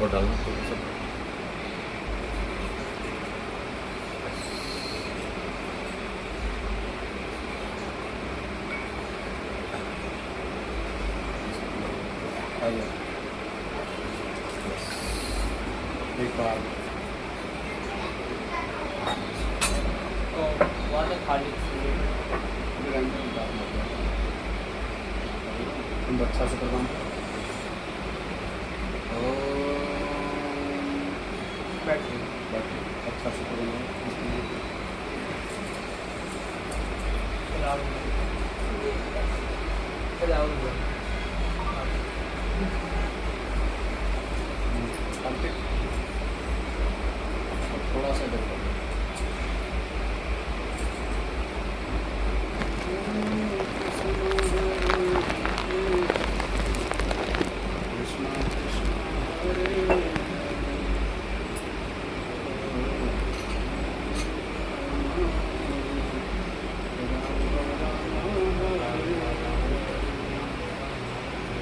और डालना तो सब एक बार वाला खाली तुम अच्छा से प्रणाम बैठे बैठे अच्छा से प्रणाम थोड़ा सा इधर करो। कृष्ण कृष्ण हरे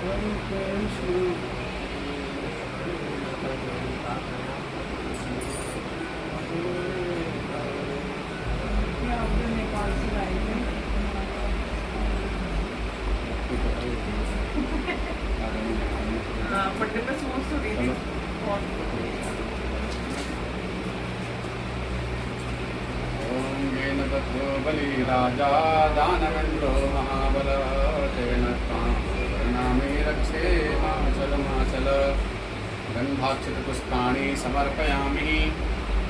हरे कृष्ण ये आप जो नेपाल से लाए थे हाँ पट्टे पे सोच तो रही थी बहुत ओम येन तत्रो बलि राजा दानवेन्द्रो महाबलः तेन नामे रक्षे माचल गन्धाक्षतपुष्पाणि समर्पयामि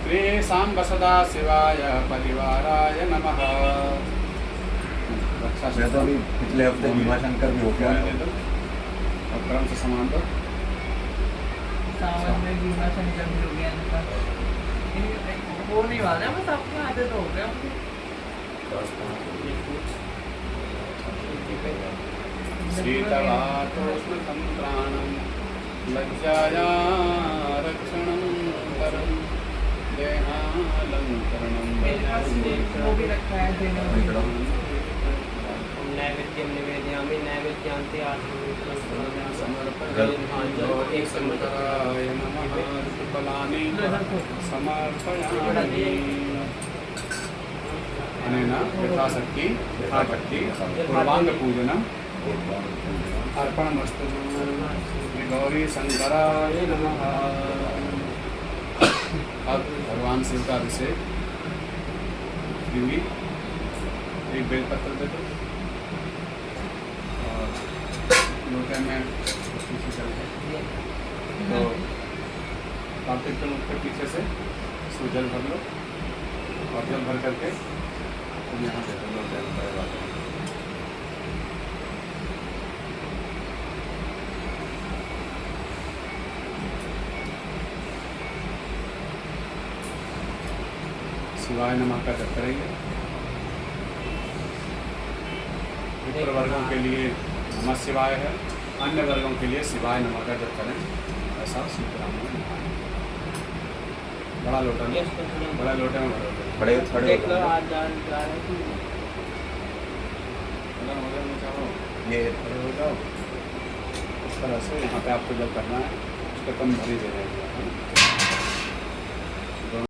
प्रेयसां वसदा शिवाय परिवाराय नमः। रक्षा मैं तो अभी पिछले हफ्ते भीमाशंकर भी होके आया हूँ। और क्रम से सामान दो सावन में भीमा शंकर भी हो गया इनका वो नहीं वाला बस आपके आदत हो गया शीतवातोष्णसंत्राणं लज्जाया रक्षणं करं देहालंकरणं मेरे पास वो भी रखा है देने इकड़ा। नैवेद्यम निवेदयामि नैवेद्यांते समर्पयामि शंकराय नमः फलानि समर्पयामि अनेन यथाशक्ति पूर्वांग पूजनम अर्पणमस्तु श्री गौरी शंकराय नमः। अब भगवान शिव का अभिषेक एक बेलपत्र दे दो और लोटे में पीछे चलते तो कार्तिक के मुख के पीछे से जल भर लो और जल भर करके तुम यहाँ से लोटे में पड़ेगा। शिवाय नमः का जप करेंगे। विप्र वर्गों के लिए नमः शिवाय है, अन्य वर्गों के लिए शिवाय नमः का जप करें, ऐसा सीताराम ने कहा। बड़ा लोटा में बड़ा लोटे में भरोगे बड़े खड़े देख हो लो जाओ। आज जा रहा है बड़ा हो जाओ चाहो ये खड़े हो जाओ। इस तरह से यहाँ पे आपको जब करना है उसका कम भरी दे देंगे।